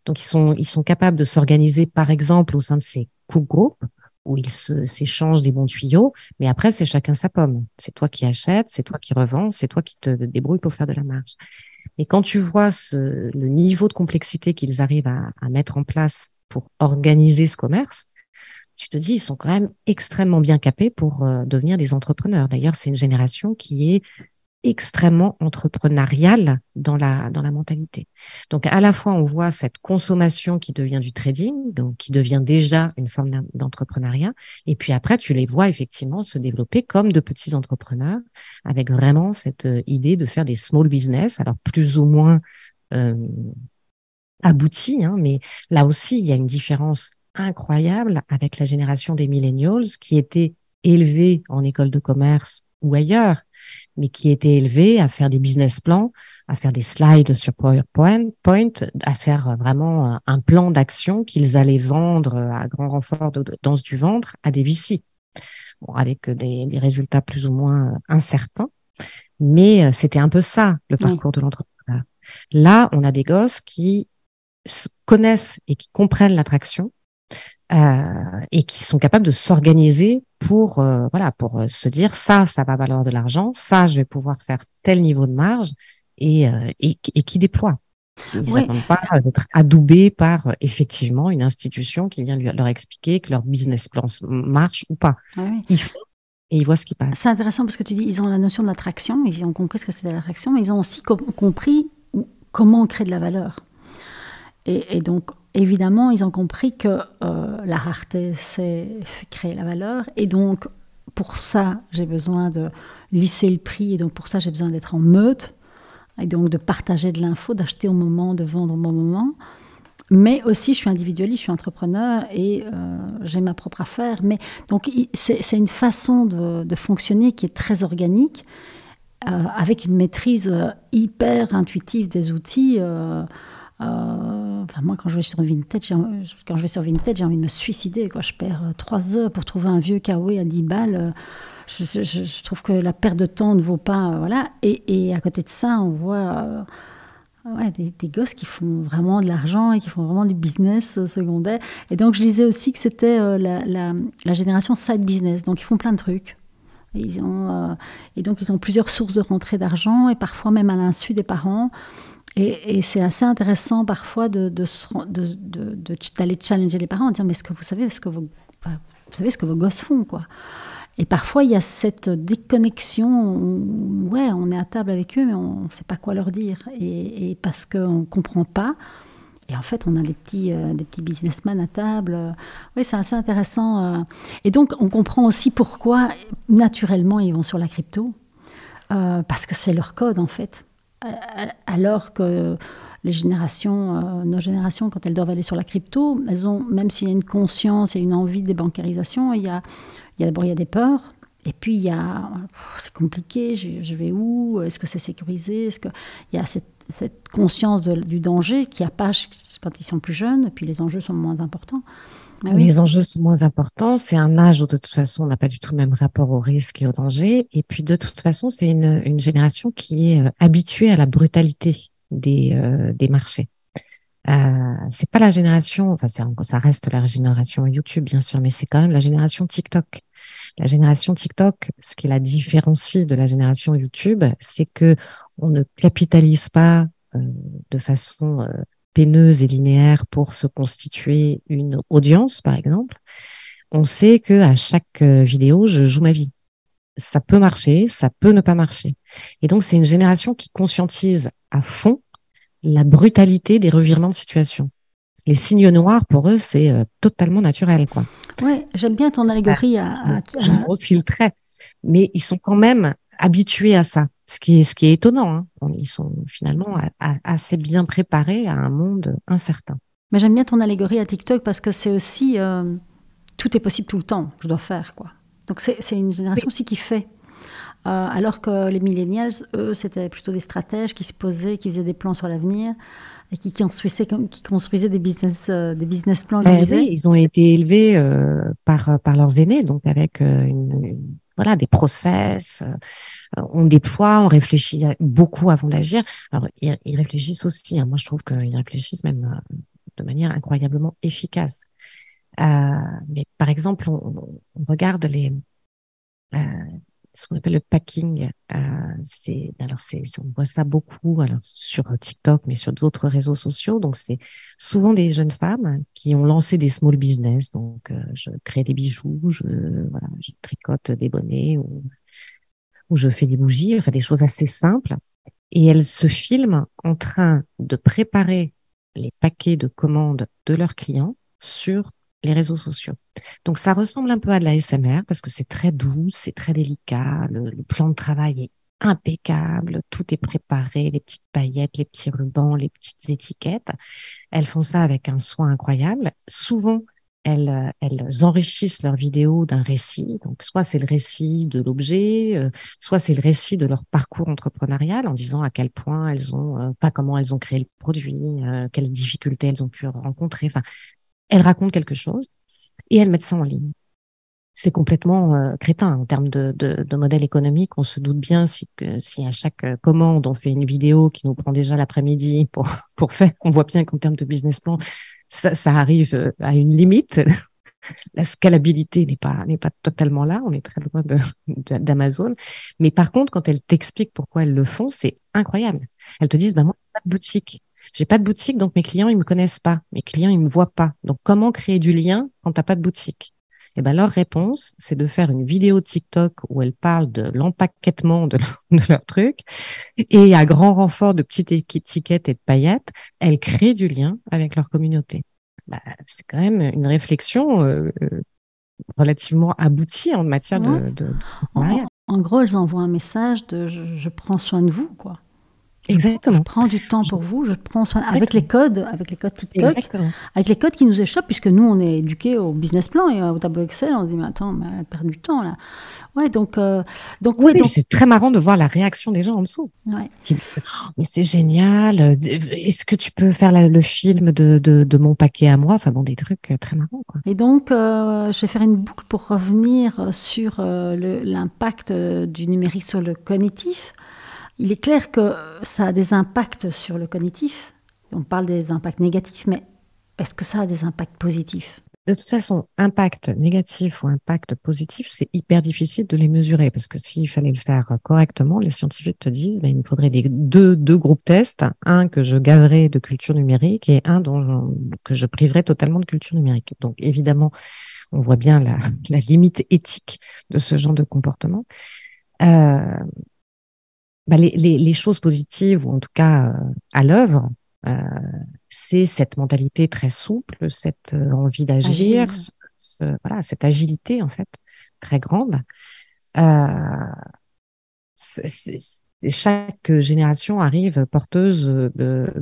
Donc, ils sont capables de s'organiser, par exemple, au sein de ces cook-groupes, où ils s'échangent des bons tuyaux, mais après, c'est chacun sa pomme. C'est toi qui achètes, c'est toi qui revends, c'est toi qui te débrouilles pour faire de la marge. Et quand tu vois le niveau de complexité qu'ils arrivent à mettre en place pour organiser ce commerce, tu te dis, ils sont quand même extrêmement bien capés pour devenir des entrepreneurs. D'ailleurs, c'est une génération qui est extrêmement entrepreneuriale dans la mentalité. Donc, à la fois, on voit cette consommation qui devient du trading, donc qui devient déjà une forme d'entrepreneuriat. Et puis après, tu les vois effectivement se développer comme de petits entrepreneurs avec vraiment cette idée de faire des small business, alors plus ou moins aboutis, hein, mais là aussi, il y a une différence incroyable avec la génération des millennials qui était élevée en école de commerce ou ailleurs, mais qui était élevée à faire des business plans, à faire des slides sur PowerPoint, à faire vraiment un plan d'action qu'ils allaient vendre à grand renfort de danse du ventre à des VC. Bon, avec des résultats plus ou moins incertains, mais c'était un peu ça, le parcours de l'entrepreneur. Là, on a des gosses qui connaissent et qui comprennent l'attraction, et qui sont capables de s'organiser pour pour se dire ça va valoir de l'argent, ça je vais pouvoir faire tel niveau de marge et qui déploient. Ils Oui, n'attendent pas d'être adoubés par effectivement une institution qui vient leur expliquer que leur business plan marche ou pas. oui. Ils font et ils voient ce qui passe. C'est intéressant parce que tu dis ils ont la notion de l'attraction, ils ont compris ce que c'était l'attraction, mais ils ont aussi compris comment on crée de la valeur. Et donc, évidemment, ils ont compris que la rareté, c'est créer la valeur. Et donc, pour ça, j'ai besoin de lisser le prix. Et donc, pour ça, j'ai besoin d'être en meute. Et donc, de partager de l'info, d'acheter au moment, de vendre au bon moment. Mais aussi, je suis individualiste, je suis entrepreneur et j'ai ma propre affaire. Mais donc, c'est une façon de fonctionner qui est très organique, avec une maîtrise hyper intuitive des outils. Enfin, moi, quand je vais sur Vinted, j'ai envie de me suicider, quoi. Je perds 3 heures pour trouver un vieux kawaii à 10 balles. Je trouve que la perte de temps ne vaut pas. Voilà. Et à côté de ça, on voit des gosses qui font vraiment de l'argent et qui font vraiment du business secondaire. Et donc, je lisais aussi que c'était la génération side business. Donc, ils font plein de trucs. Et donc, ils ont plusieurs sources de rentrée d'argent et parfois même à l'insu des parents. Et c'est assez intéressant parfois d'aller challenger les parents, en disant mais est-ce que vous savez ce que vos gosses font, quoi. Et parfois il y a cette déconnexion où, ouais, on est à table avec eux mais on ne sait pas quoi leur dire et parce qu'on ne comprend pas. Et en fait, on a des petits businessmen à table. Oui, c'est assez intéressant. Et donc, on comprend aussi pourquoi naturellement ils vont sur la crypto, parce que c'est leur code en fait. Alors que nos générations, quand elles doivent aller sur la crypto, elles ont, même s'il y a une conscience et une envie de débancarisation, d'abord il y a des peurs, et puis c'est compliqué, je vais où, est-ce que c'est sécurisé, il y a cette conscience du danger qu'il n'y a pas quand ils sont plus jeunes, et puis les enjeux sont moins importants. Ah oui. Les enjeux sont moins importants. C'est un âge où de toute façon on n'a pas du tout le même rapport au risque et au danger. Et puis de toute façon, c'est une génération qui est habituée à la brutalité des marchés. C'est pas la génération, enfin ça reste la génération YouTube bien sûr, mais c'est quand même la génération TikTok. La génération TikTok, ce qui la différencie de la génération YouTube, c'est que on ne capitalise pas de façon peineuse et linéaire pour se constituer une audience, par exemple. On sait que à chaque vidéo, je joue ma vie. Ça peut marcher, ça peut ne pas marcher. Et donc, c'est une génération qui conscientise à fond la brutalité des revirements de situation. Les signes noirs, pour eux, c'est totalement naturel, quoi. Ouais, j'aime bien ton allégorie Je grossis le trait, mais ils sont quand même habitués à ça. Ce qui est étonnant, hein. Ils sont finalement assez bien préparés à un monde incertain. Mais j'aime bien ton allégorie à TikTok parce que c'est aussi tout est possible tout le temps. Je dois faire, quoi. Donc c'est une génération aussi qui fait. Alors que les millennials, eux, c'était plutôt des stratèges qui se posaient, qui faisaient des plans sur l'avenir et qui construisaient des business plans. Oui, ils ont été élevés par leurs aînés, donc avec des process. On déploie, on réfléchit beaucoup avant d'agir. Alors, ils réfléchissent aussi. Hein. Moi, je trouve qu'ils réfléchissent même de manière incroyablement efficace. Mais par exemple, on regarde ce qu'on appelle le packing. On voit ça beaucoup alors, sur TikTok, mais sur d'autres réseaux sociaux. Donc, c'est souvent des jeunes femmes qui ont lancé des small business. Donc, je crée des bijoux, je tricote des bonnets ou je fais des bougies, enfin des choses assez simples. Et elles se filment en train de préparer les paquets de commandes de leurs clients sur les réseaux sociaux. Donc, ça ressemble un peu à de la SMR parce que c'est très doux, c'est très délicat. Le plan de travail est impeccable. Tout est préparé, les petites paillettes, les petits rubans, les petites étiquettes. Elles font ça avec un soin incroyable. Souvent, elles enrichissent leurs vidéos d'un récit. Donc, soit c'est le récit de l'objet, soit c'est le récit de leur parcours entrepreneurial en disant à quel point comment elles ont créé le produit, quelles difficultés elles ont pu rencontrer. Enfin, elles racontent quelque chose et elles mettent ça en ligne. C'est complètement crétin en termes de modèle économique. On se doute bien si à chaque commande, on fait une vidéo qui nous prend déjà l'après-midi pour faire. On voit bien qu'en termes de business plan, ça arrive à une limite. la scalabilité n'est pas totalement là. On est très loin d'Amazon. Mais par contre, quand elles t'expliquent pourquoi elles le font, c'est incroyable. Elles te disent, bah, moi, j'ai pas de boutique. J'ai pas de boutique, donc mes clients, ils me connaissent pas. Mes clients, ils me voient pas. Donc, comment créer du lien quand t'as pas de boutique? Et ben, leur réponse, c'est de faire une vidéo TikTok où elles parlent de l'empaquetement de leur truc. Et à grand renfort de petites étiquettes et de paillettes, elles créent du lien avec leur communauté. Bah, c'est quand même une réflexion relativement aboutie en matière Ouais. d'entrepreneuriat. En gros, elles envoient un message de je prends soin de vous, quoi. Je Exactement. prends du temps pour vous, je prends soin Exactement. avec les codes TikTok, Exactement. avec les codes qui nous échappent, puisque nous, on est éduqués au business plan et au tableau Excel. On se dit, mais attends, mais elle perd du temps, là. Ouais, Oui, c'est très marrant de voir la réaction des gens en dessous. Ouais. Qui disent, oh, mais c'est génial. Est-ce que tu peux faire le film de mon paquet à moi? Enfin bon, des trucs très marrants, quoi. Et donc, je vais faire une boucle pour revenir sur l'impact du numérique sur le cognitif. Il est clair que ça a des impacts sur le cognitif. On parle des impacts négatifs, mais est-ce que ça a des impacts positifs? De toute façon, impact négatif ou impact positif, c'est hyper difficile de les mesurer parce que s'il fallait le faire correctement, les scientifiques te disent, ben, il me faudrait deux groupes tests, un que je gaverais de culture numérique et un que je priverais totalement de culture numérique. Donc, évidemment, on voit bien la limite éthique de ce genre de comportement. Euh, les choses positives, ou en tout cas à l'œuvre, euh, c'est cette mentalité très souple, cette envie d'agir, Agile. voilà, cette agilité en fait très grande. Euh, Chaque génération arrive porteuse de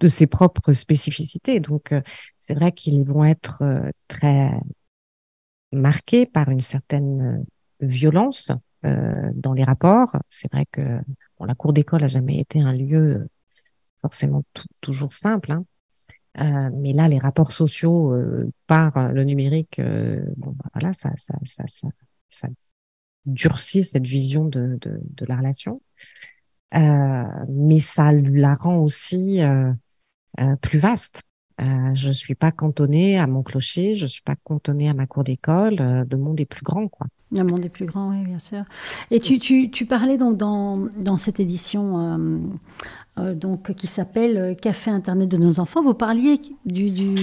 ses propres spécificités. Donc, c'est vrai qu'ils vont être très marqués par une certaine violence dans les rapports. C'est vrai que bon, la cour d'école a jamais été un lieu forcément toujours simple, hein. Mais là, les rapports sociaux par le numérique, bon, bah, voilà, ça durcit cette vision de la relation. Mais ça la rend aussi plus vaste. Je suis pas cantonnée à mon clocher, je suis pas cantonnée à ma cour d'école. Le monde est plus grand, quoi. Le monde est plus grand, oui, bien sûr. Et tu parlais donc dans cette édition donc, qui s'appelle Café Internet de nos enfants, vous parliez du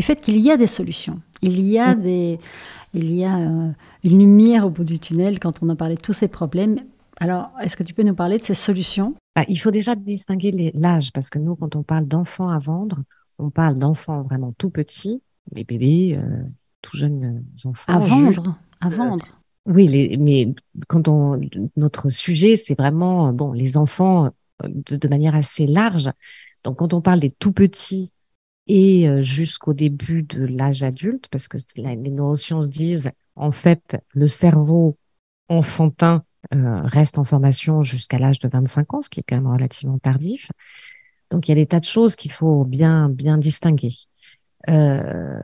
fait qu'il y a des solutions. Il y a une lumière au bout du tunnel quand on a parlé de tous ces problèmes. Alors, est-ce que tu peux nous parler de ces solutions? Bah, il faut déjà distinguer l'âge, parce que nous, quand on parle d'enfants à vendre, on parle d'enfants vraiment tout petits, les bébés, tout jeunes À enfants, vendre, à euh, vendre. oui, mais notre sujet, c'est vraiment bon les enfants de manière assez large. Donc, quand on parle des tout petits et jusqu'au début de l'âge adulte, parce que les neurosciences disent en fait le cerveau enfantin reste en formation jusqu'à l'âge de 25 ans, ce qui est quand même relativement tardif. Donc, il y a des tas de choses qu'il faut bien distinguer. Euh,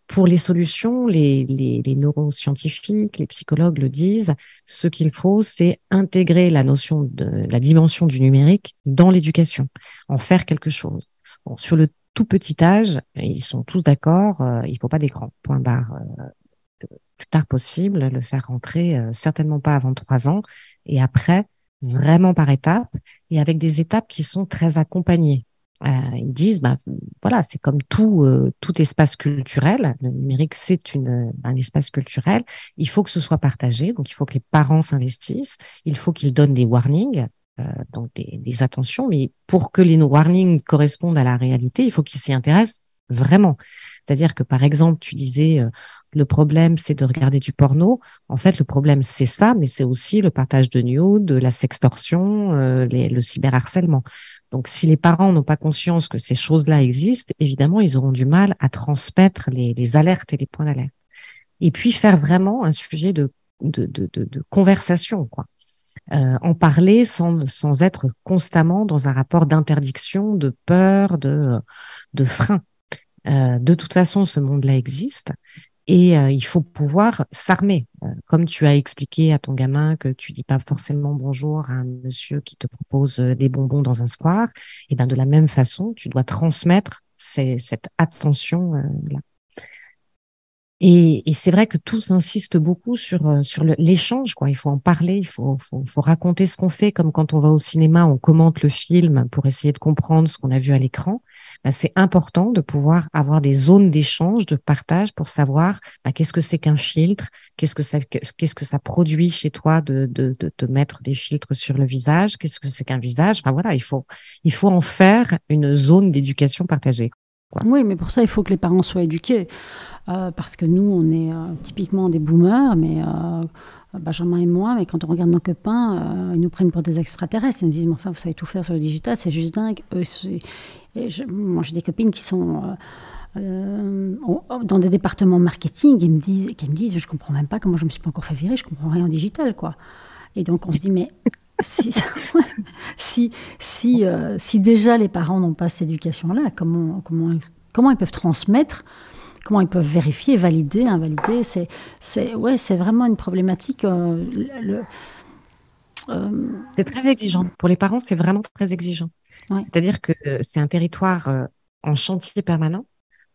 pour les solutions, les neuroscientifiques, les psychologues le disent, ce qu'il faut, c'est intégrer la notion de la dimension du numérique dans l'éducation, en faire quelque chose. Bon, sur le tout petit âge, ils sont tous d'accord, il faut pas d'écran, point barre. Le plus tard possible, le faire rentrer, certainement pas avant 3 ans, et après, vraiment par étapes, et avec des étapes qui sont très accompagnées. Ils disent, bah, voilà, c'est comme tout espace culturel. Le numérique, c'est un espace culturel. Il faut que ce soit partagé. Donc, il faut que les parents s'investissent. Il faut qu'ils donnent des warnings, donc des attentions. Mais pour que les warnings correspondent à la réalité, il faut qu'ils s'y intéressent vraiment. C'est-à-dire que, par exemple, tu disais, le problème, c'est de regarder du porno. En fait, le problème, c'est ça, mais c'est aussi le partage de nudes, la sextorsion, le cyberharcèlement. Donc, si les parents n'ont pas conscience que ces choses-là existent, évidemment, ils auront du mal à transmettre les alertes et les points d'alerte. Et puis, faire vraiment un sujet de conversation, quoi. En parler sans être constamment dans un rapport d'interdiction, de peur, de frein. De toute façon, ce monde-là existe et il faut pouvoir s'armer. Comme tu as expliqué à ton gamin que tu dis pas forcément bonjour à un monsieur qui te propose des bonbons dans un square, et ben de la même façon, tu dois transmettre cette attention là. Et c'est vrai que tous insistent beaucoup sur l'échange, quoi. Il faut en parler, faut raconter ce qu'on fait, comme quand on va au cinéma, on commente le film pour essayer de comprendre ce qu'on a vu à l'écran. Ben, c'est important de pouvoir avoir des zones d'échange, de partage pour savoir qu'est-ce que c'est qu'un filtre, qu'est-ce que ça produit chez toi de te mettre des filtres sur le visage, qu'est-ce que c'est qu'un visage. Enfin voilà, il faut en faire une zone d'éducation partagée, quoi. Oui, mais pour ça, il faut que les parents soient éduqués. Parce que nous, on est typiquement des boomers, mais Benjamin et moi, mais quand on regarde nos copains, ils nous prennent pour des extraterrestres. Ils nous disent, mais enfin, vous savez tout faire sur le digital, c'est juste dingue. Moi, j'ai des copines qui sont dans des départements marketing qui me disent, je comprends même pas comment je me suis pas encore fait virer, je comprends rien en digital, quoi. Et donc, on se dit, mais si, si déjà les parents n'ont pas cette éducation-là, comment ils peuvent transmettre, comment ils peuvent vérifier, valider, invalider? C'est vraiment une problématique. C'est très exigeant. Pour les parents, c'est vraiment très exigeant. Ouais. C'est-à-dire que c'est un territoire en chantier permanent.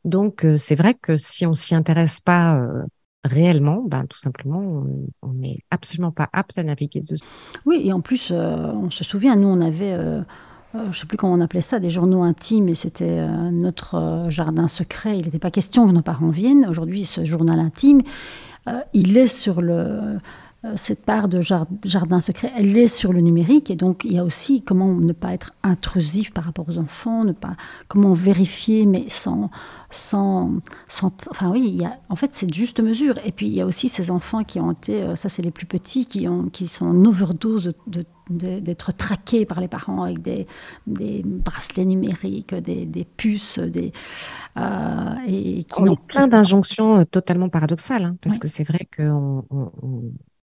Donc, c'est vrai que si on s'y intéresse pas réellement, ben, tout simplement, on n'est absolument pas apte à naviguer dessus. Oui, et en plus, on se souvient, nous, on avait, je ne sais plus comment on appelait ça, des journaux intimes, et c'était notre jardin secret. Il n'était pas question que nos parents viennent. Aujourd'hui, ce journal intime, il est sur cette part de jardin secret, elle est sur le numérique. Et donc, il y a aussi comment ne pas être intrusif par rapport aux enfants, comment vérifier, mais enfin oui, en fait, c'est de juste mesure. Et puis, il y a aussi ces enfants qui ont été, ça c'est les plus petits, qui sont en overdose d'être traqués par les parents avec des bracelets numériques, des puces, et qui On n'ont a plein d'injonctions totalement paradoxales, hein, parce ouais. que c'est vrai qu'on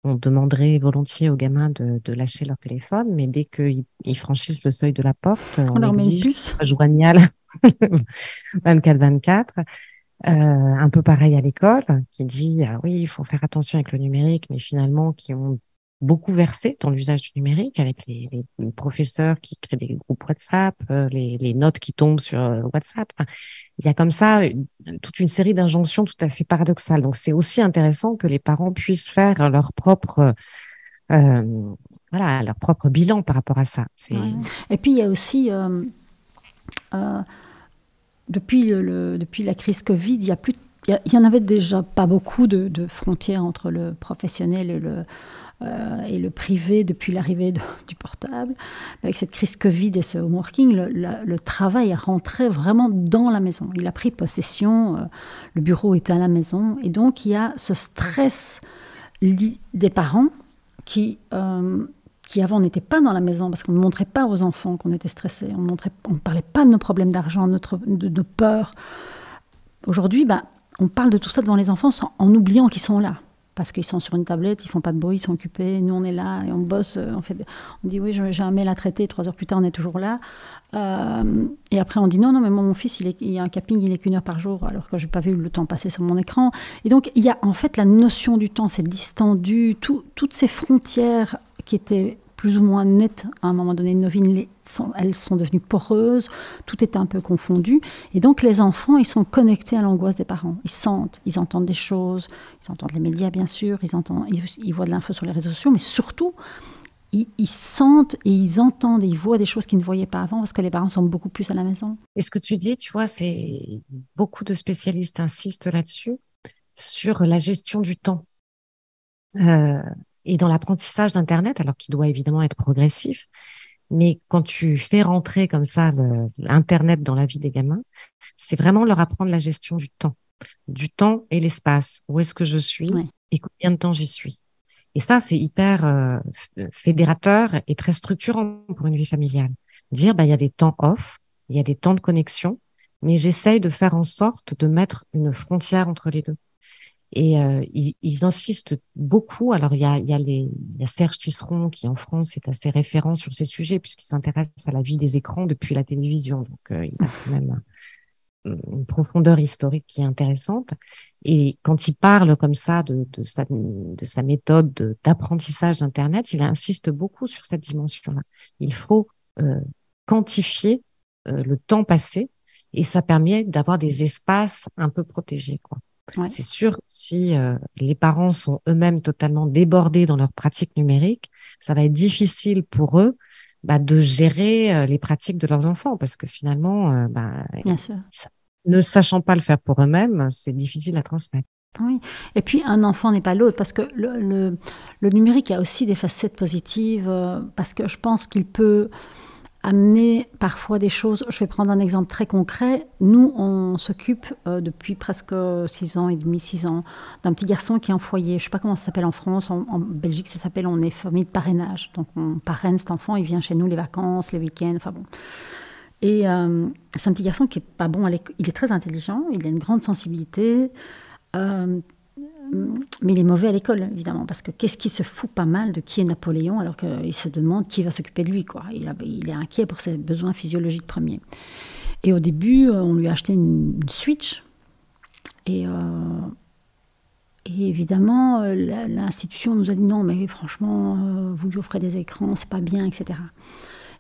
demanderait volontiers aux gamins de lâcher leur téléphone, mais dès qu'ils franchissent le seuil de la porte, On on leur met une exige puce. joignal 24/24. Un peu pareil à l'école, qui dit oui, il faut faire attention avec le numérique, mais finalement qui ont beaucoup versé dans l'usage du numérique avec les professeurs qui créent des groupes WhatsApp, les notes qui tombent sur WhatsApp. Enfin, il y a comme ça toute une série d'injonctions tout à fait paradoxales. Donc c'est aussi intéressant que les parents puissent faire euh, leur propre bilan par rapport à ça. Ouais. Et puis il y a aussi euh, depuis la crise Covid, il y en avait déjà pas beaucoup de frontières entre le professionnel et le privé depuis l'arrivée du portable. Avec cette crise Covid et ce home working, le travail est rentré vraiment dans la maison. Il a pris possession, le bureau était à la maison. Et donc, il y a ce stress des parents qui avant n'étaient pas dans la maison parce qu'on ne montrait pas aux enfants qu'on était stressés. On ne parlait pas de nos problèmes d'argent, de nos peurs. Aujourd'hui, on parle de tout ça devant les enfants en oubliant qu'ils sont là. Parce qu'ils sont sur une tablette, ils font pas de bruit, ils sont occupés. Nous, on est là et on bosse. On dit oui, j'ai un mail à traiter. 3 heures plus tard, on est toujours là. Et après, on dit non, mais moi, mon fils, il y a un capping, il est qu'1 heure par jour, alors que j'ai pas vu le temps passer sur mon écran. Et donc, il y a en fait la notion du temps, c'est distendu. Toutes ces frontières qui étaient plus ou moins nettes à un moment donné de nos vies, elles sont devenues poreuses, tout est un peu confondu. Et donc les enfants, ils sont connectés à l'angoisse des parents. Ils sentent, ils entendent des choses, ils entendent les médias bien sûr, ils voient de l'info sur les réseaux sociaux, mais surtout, ils sentent et ils entendent et ils voient des choses qu'ils ne voyaient pas avant parce que les parents sont beaucoup plus à la maison. Et ce que tu dis, tu vois, c'est beaucoup de spécialistes insistent là-dessus, sur la gestion du temps. Et dans l'apprentissage d'Internet, alors qu'il doit évidemment être progressif, mais quand tu fais rentrer comme ça l'Internet dans la vie des gamins, c'est vraiment leur apprendre la gestion du temps et l'espace. Où est-ce que je suis et combien de temps j'y suis. Et ça, c'est hyper fédérateur et très structurant pour une vie familiale. Dire, il y a des temps off, il y a des temps de connexion, mais j'essaye de faire en sorte de mettre une frontière entre les deux. Et ils insistent beaucoup. Alors, il y a Serge Tisseron qui, en France, est assez référent sur ces sujets puisqu'il s'intéresse à la vie des écrans depuis la télévision. Donc, il a quand même une profondeur historique qui est intéressante. Et quand il parle comme ça de sa méthode d'apprentissage d'Internet, il insiste beaucoup sur cette dimension-là. Il faut quantifier le temps passé et ça permet d'avoir des espaces un peu protégés, quoi. Ouais. C'est sûr que si les parents sont eux-mêmes totalement débordés dans leurs pratiques numériques, ça va être difficile pour eux de gérer les pratiques de leurs enfants parce que finalement, Bien sûr. ne sachant pas le faire pour eux-mêmes, c'est difficile à transmettre. Oui. Et puis, un enfant n'est pas l'autre, parce que le numérique a aussi des facettes positives, parce que je pense qu'il peut amener parfois des choses. Je vais prendre un exemple très concret. Nous, on s'occupe depuis presque 6 ans et demi, 6 ans, d'un petit garçon qui est en foyer. Je ne sais pas comment ça s'appelle en France. En Belgique, ça s'appelle, on est famille de parrainage. Donc, on parraine cet enfant. Il vient chez nous les vacances, les week-ends, enfin bon. Et c'est un petit garçon qui n'est pas bon à l'école. Il est très intelligent, il a une grande sensibilité. Mais il est mauvais à l'école, évidemment, parce que qu'est-ce qui se fout pas mal de qui est Napoléon, alors qu'il se demande qui va s'occuper de lui, quoi. Il est inquiet pour ses besoins physiologiques premiers. Et au début, on lui a acheté une Switch. Et évidemment, l'institution nous a dit non, mais franchement, vous lui offrez des écrans, c'est pas bien, etc.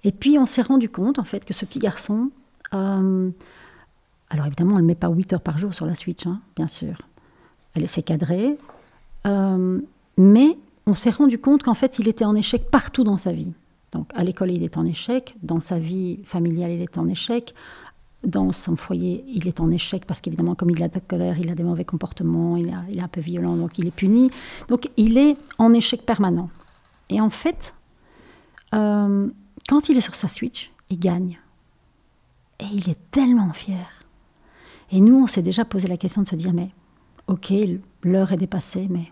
Et puis, on s'est rendu compte, en fait, que ce petit garçon... alors évidemment, on ne le met pas 8 heures par jour sur la Switch, hein, bien sûr. C'est cadré. Mais on s'est rendu compte qu'en fait, il était en échec partout dans sa vie. Donc, à l'école, il est en échec. Dans sa vie familiale, il est en échec. Dans son foyer, il est en échec parce qu'évidemment, comme il a de la colère, il a des mauvais comportements, il est un peu violent, donc il est puni. Donc, il est en échec permanent. Et en fait, quand il est sur sa Switch, il gagne. Et il est tellement fier. Et nous, on s'est déjà posé la question de se dire, mais ok, l'heure est dépassée, mais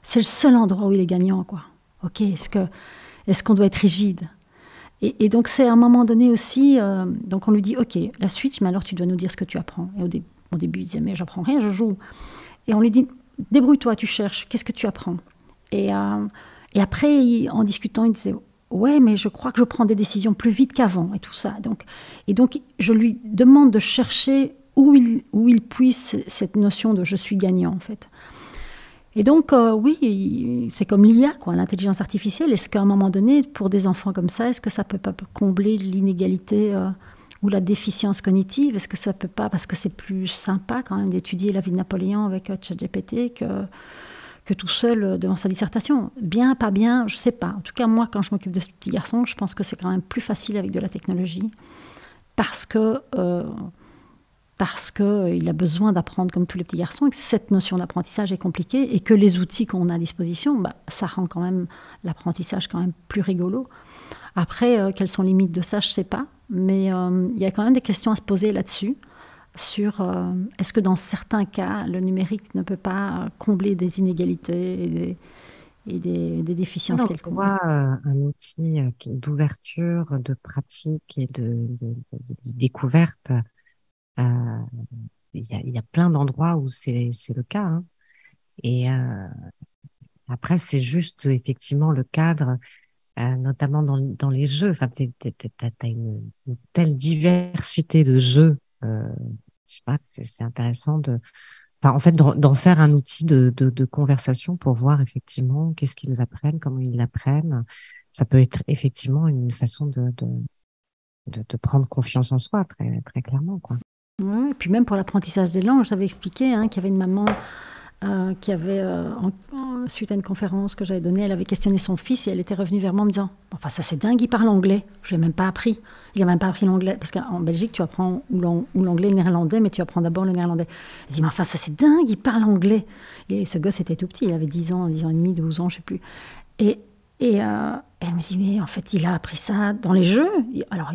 c'est le seul endroit où il est gagnant, quoi. Ok, est-ce qu'on doit être rigide? Et donc, c'est à un moment donné aussi, donc on lui dit, ok, la Switch, mais alors tu dois nous dire ce que tu apprends. Et au début, il disait, mais j'apprends rien, je joue. Et on lui dit, débrouille-toi, tu cherches, qu'est-ce que tu apprends? Et après, en discutant, il disait, ouais, mais je crois que je prends des décisions plus vite qu'avant, et tout ça. Et donc, je lui demande de chercher où il puise cette notion de « je suis gagnant », en fait. Et donc, oui, c'est comme l'IA, quoi, l'intelligence artificielle. Est-ce qu'à un moment donné, pour des enfants comme ça, est-ce que ça ne peut pas combler l'inégalité ou la déficience cognitive? Est-ce que ça ne peut pas, parce que c'est plus sympa quand même d'étudier la vie de Napoléon avec ChatGPT que tout seul devant sa dissertation? Bien, pas bien, je ne sais pas. En tout cas, moi, quand je m'occupe de ce petit garçon, je pense que c'est quand même plus facile avec de la technologie parce qu'il a besoin d'apprendre comme tous les petits garçons et que cette notion d'apprentissage est compliquée et que les outils qu'on a à disposition, ça rend quand même l'apprentissage quand même plus rigolo. Après, quelles sont les limites de ça, je ne sais pas, mais il y a quand même des questions à se poser là-dessus, sur est-ce que dans certains cas, le numérique ne peut pas combler des inégalités et des déficiences quelconques. On voit un outil d'ouverture, de pratique et de découverte. Il y a plein d'endroits où c'est le cas, hein. Et après, c'est juste effectivement le cadre, notamment dans les jeux. Enfin, t'as une telle diversité de jeux. Je sais pas, c'est intéressant en fait, d'en faire un outil de conversation pour voir effectivement qu'est-ce qu'ils apprennent, comment ils l'apprennent. Ça peut être effectivement une façon de prendre confiance en soi, très, très clairement, quoi. Oui, et puis même pour l'apprentissage des langues, j'avais expliqué qu'il y avait une maman qui avait, suite à une conférence que j'avais donnée, elle avait questionné son fils et elle était revenue vers moi en me disant « Enfin, ça c'est dingue, il parle anglais. Je l'ai même pas appris. Il n'a même pas appris l'anglais. » Parce qu'en Belgique, tu apprends ou l'anglais ou le néerlandais, mais tu apprends d'abord le néerlandais. Elle dit « Mais enfin, ça c'est dingue, il parle anglais. » Et ce gosse était tout petit, il avait 10 ans et demi, 12 ans, je ne sais plus. Et elle me dit, mais en fait, il a appris ça dans les jeux. Alors,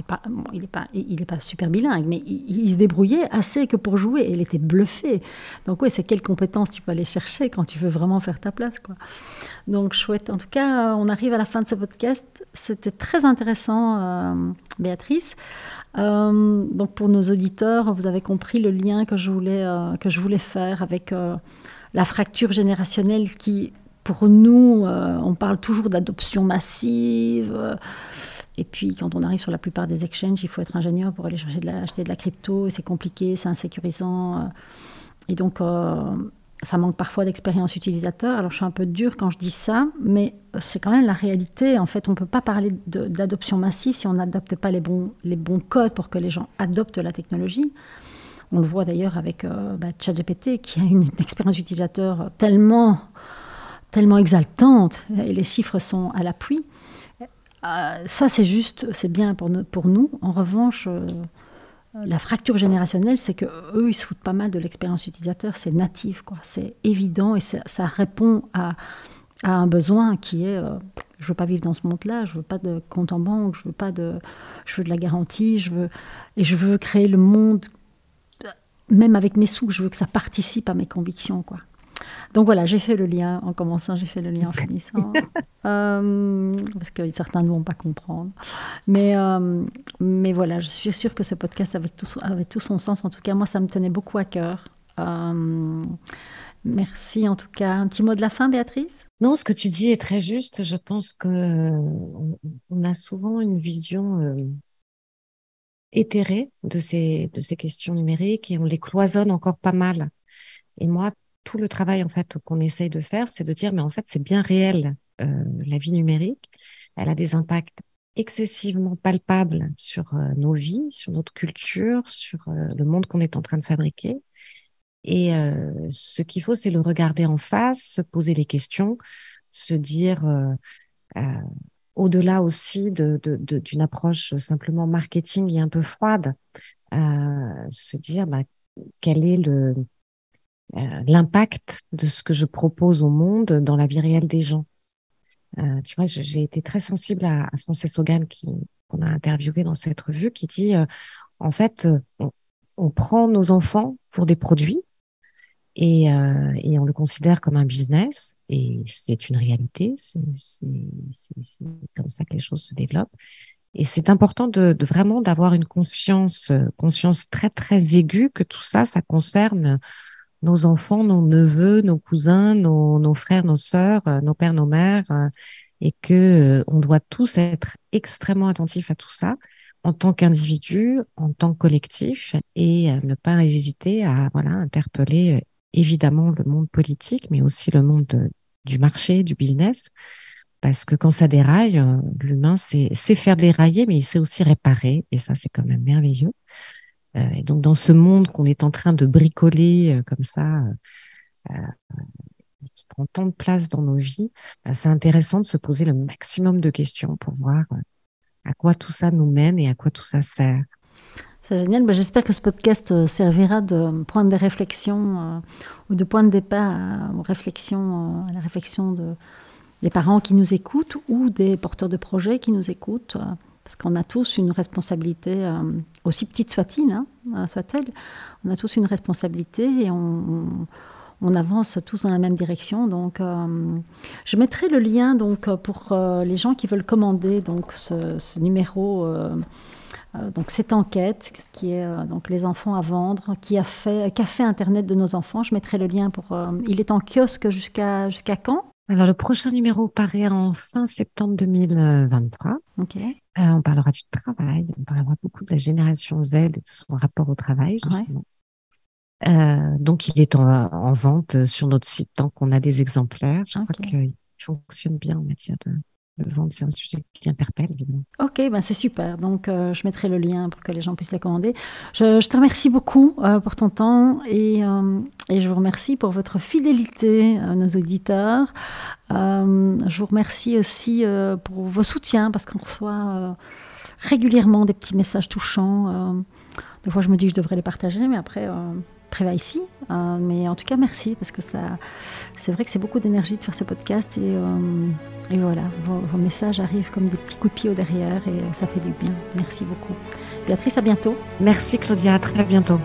il est pas super bilingue, mais il se débrouillait assez que pour jouer. Et il était bluffé. Donc, oui, c'est quelles compétences tu peux aller chercher quand tu veux vraiment faire ta place, quoi. Donc, chouette. En tout cas, on arrive à la fin de ce podcast. C'était très intéressant, Béatrice. Donc, pour nos auditeurs, vous avez compris le lien que je voulais faire avec la fracture générationnelle qui... Pour nous, on parle toujours d'adoption massive. Et puis, quand on arrive sur la plupart des exchanges, il faut être ingénieur pour aller acheter de la crypto. Et c'est compliqué, c'est insécurisant. Et donc, ça manque parfois d'expérience utilisateur. Alors, je suis un peu dure quand je dis ça, mais c'est quand même la réalité. En fait, on ne peut pas parler d'adoption massive si on n'adopte pas les bons codes pour que les gens adoptent la technologie. On le voit d'ailleurs avec ChatGPT qui a une expérience utilisateur tellement exaltante et les chiffres sont à l'appui. Ça, c'est bien pour nous. En revanche, la fracture générationnelle, c'est qu'eux, ils se foutent pas mal de l'expérience utilisateur. C'est natif, quoi. C'est évident et ça répond à un besoin qui est je veux pas vivre dans ce monde-là, je veux pas de compte en banque, je veux de la garantie, je veux créer le monde, même avec mes sous, je veux que ça participe à mes convictions, quoi. Donc voilà, j'ai fait le lien en commençant, j'ai fait le lien en finissant, parce que certains ne vont pas comprendre. Mais voilà, je suis sûre que ce podcast avait tout son sens. En tout cas, moi, ça me tenait beaucoup à cœur. Merci en tout cas. Un petit mot de la fin, Béatrice? Non, ce que tu dis est très juste. Je pense que on a souvent une vision éthérée de ces questions numériques et on les cloisonne encore pas mal. Et moi, tout le travail en fait qu'on essaye de faire, c'est de dire mais en fait c'est bien réel. La vie numérique, elle a des impacts excessivement palpables sur nos vies, sur notre culture, sur le monde qu'on est en train de fabriquer. Et ce qu'il faut, c'est le regarder en face, se poser les questions, se dire, au-delà aussi d'une approche simplement marketing et un peu froide, se dire quel est l'impact de ce que je propose au monde dans la vie réelle des gens. Tu vois, j'ai été très sensible à Frances Haugen qu'on a interviewé dans cette revue, qui dit, en fait, on prend nos enfants pour des produits, et on le considère comme un business et c'est une réalité, c'est comme ça que les choses se développent et c'est important de vraiment d'avoir une conscience très très aiguë que tout ça concerne nos enfants, nos neveux, nos cousins, nos frères, nos sœurs, nos pères, nos mères et que on doit tous être extrêmement attentifs à tout ça en tant qu'individu, en tant que collectif et ne pas hésiter à interpeller évidemment le monde politique, mais aussi le monde du marché, du business, parce que quand ça déraille, l'humain sait faire dérailler, mais il sait aussi réparer, et ça, c'est quand même merveilleux. Et donc, dans ce monde qu'on est en train de bricoler comme ça, qui prend tant de place dans nos vies, c'est intéressant de se poser le maximum de questions pour voir à quoi tout ça nous mène et à quoi tout ça sert. C'est génial. J'espère que ce podcast servira de point de réflexion ou de point de départ à la réflexion des parents qui nous écoutent ou des porteurs de projets qui nous écoutent. Parce qu'on a tous une responsabilité, aussi petite soit-elle, on a tous une responsabilité et on avance tous dans la même direction. Donc, je mettrai le lien donc, pour les gens qui veulent commander donc, ce numéro... donc cette enquête, qui est donc les enfants à vendre, Café Internet de nos enfants. Je mettrai le lien pour. Il est en kiosque jusqu'à quand? Alors le prochain numéro paraît en fin septembre 2023. Ok. On parlera du travail, on parlera beaucoup de la génération Z et de son rapport au travail justement. Ouais. Donc il est en vente sur notre site tant qu'on a des exemplaires. Je crois qu'il fonctionne bien en matière de vente, c'est un sujet qui interpelle, évidemment. Ok, c'est super. Donc, je mettrai le lien pour que les gens puissent le commander. Je te remercie beaucoup pour ton temps et je vous remercie pour votre fidélité, nos auditeurs. Je vous remercie aussi pour vos soutiens parce qu'on reçoit régulièrement des petits messages touchants. Des fois, je me dis que je devrais les partager, mais après... va ici, mais en tout cas merci parce que c'est vrai que c'est beaucoup d'énergie de faire ce podcast et voilà, vos messages arrivent comme des petits coups de pied au derrière et ça fait du bien. Merci beaucoup. Béatrice, à bientôt. Merci Claudia, à très bientôt.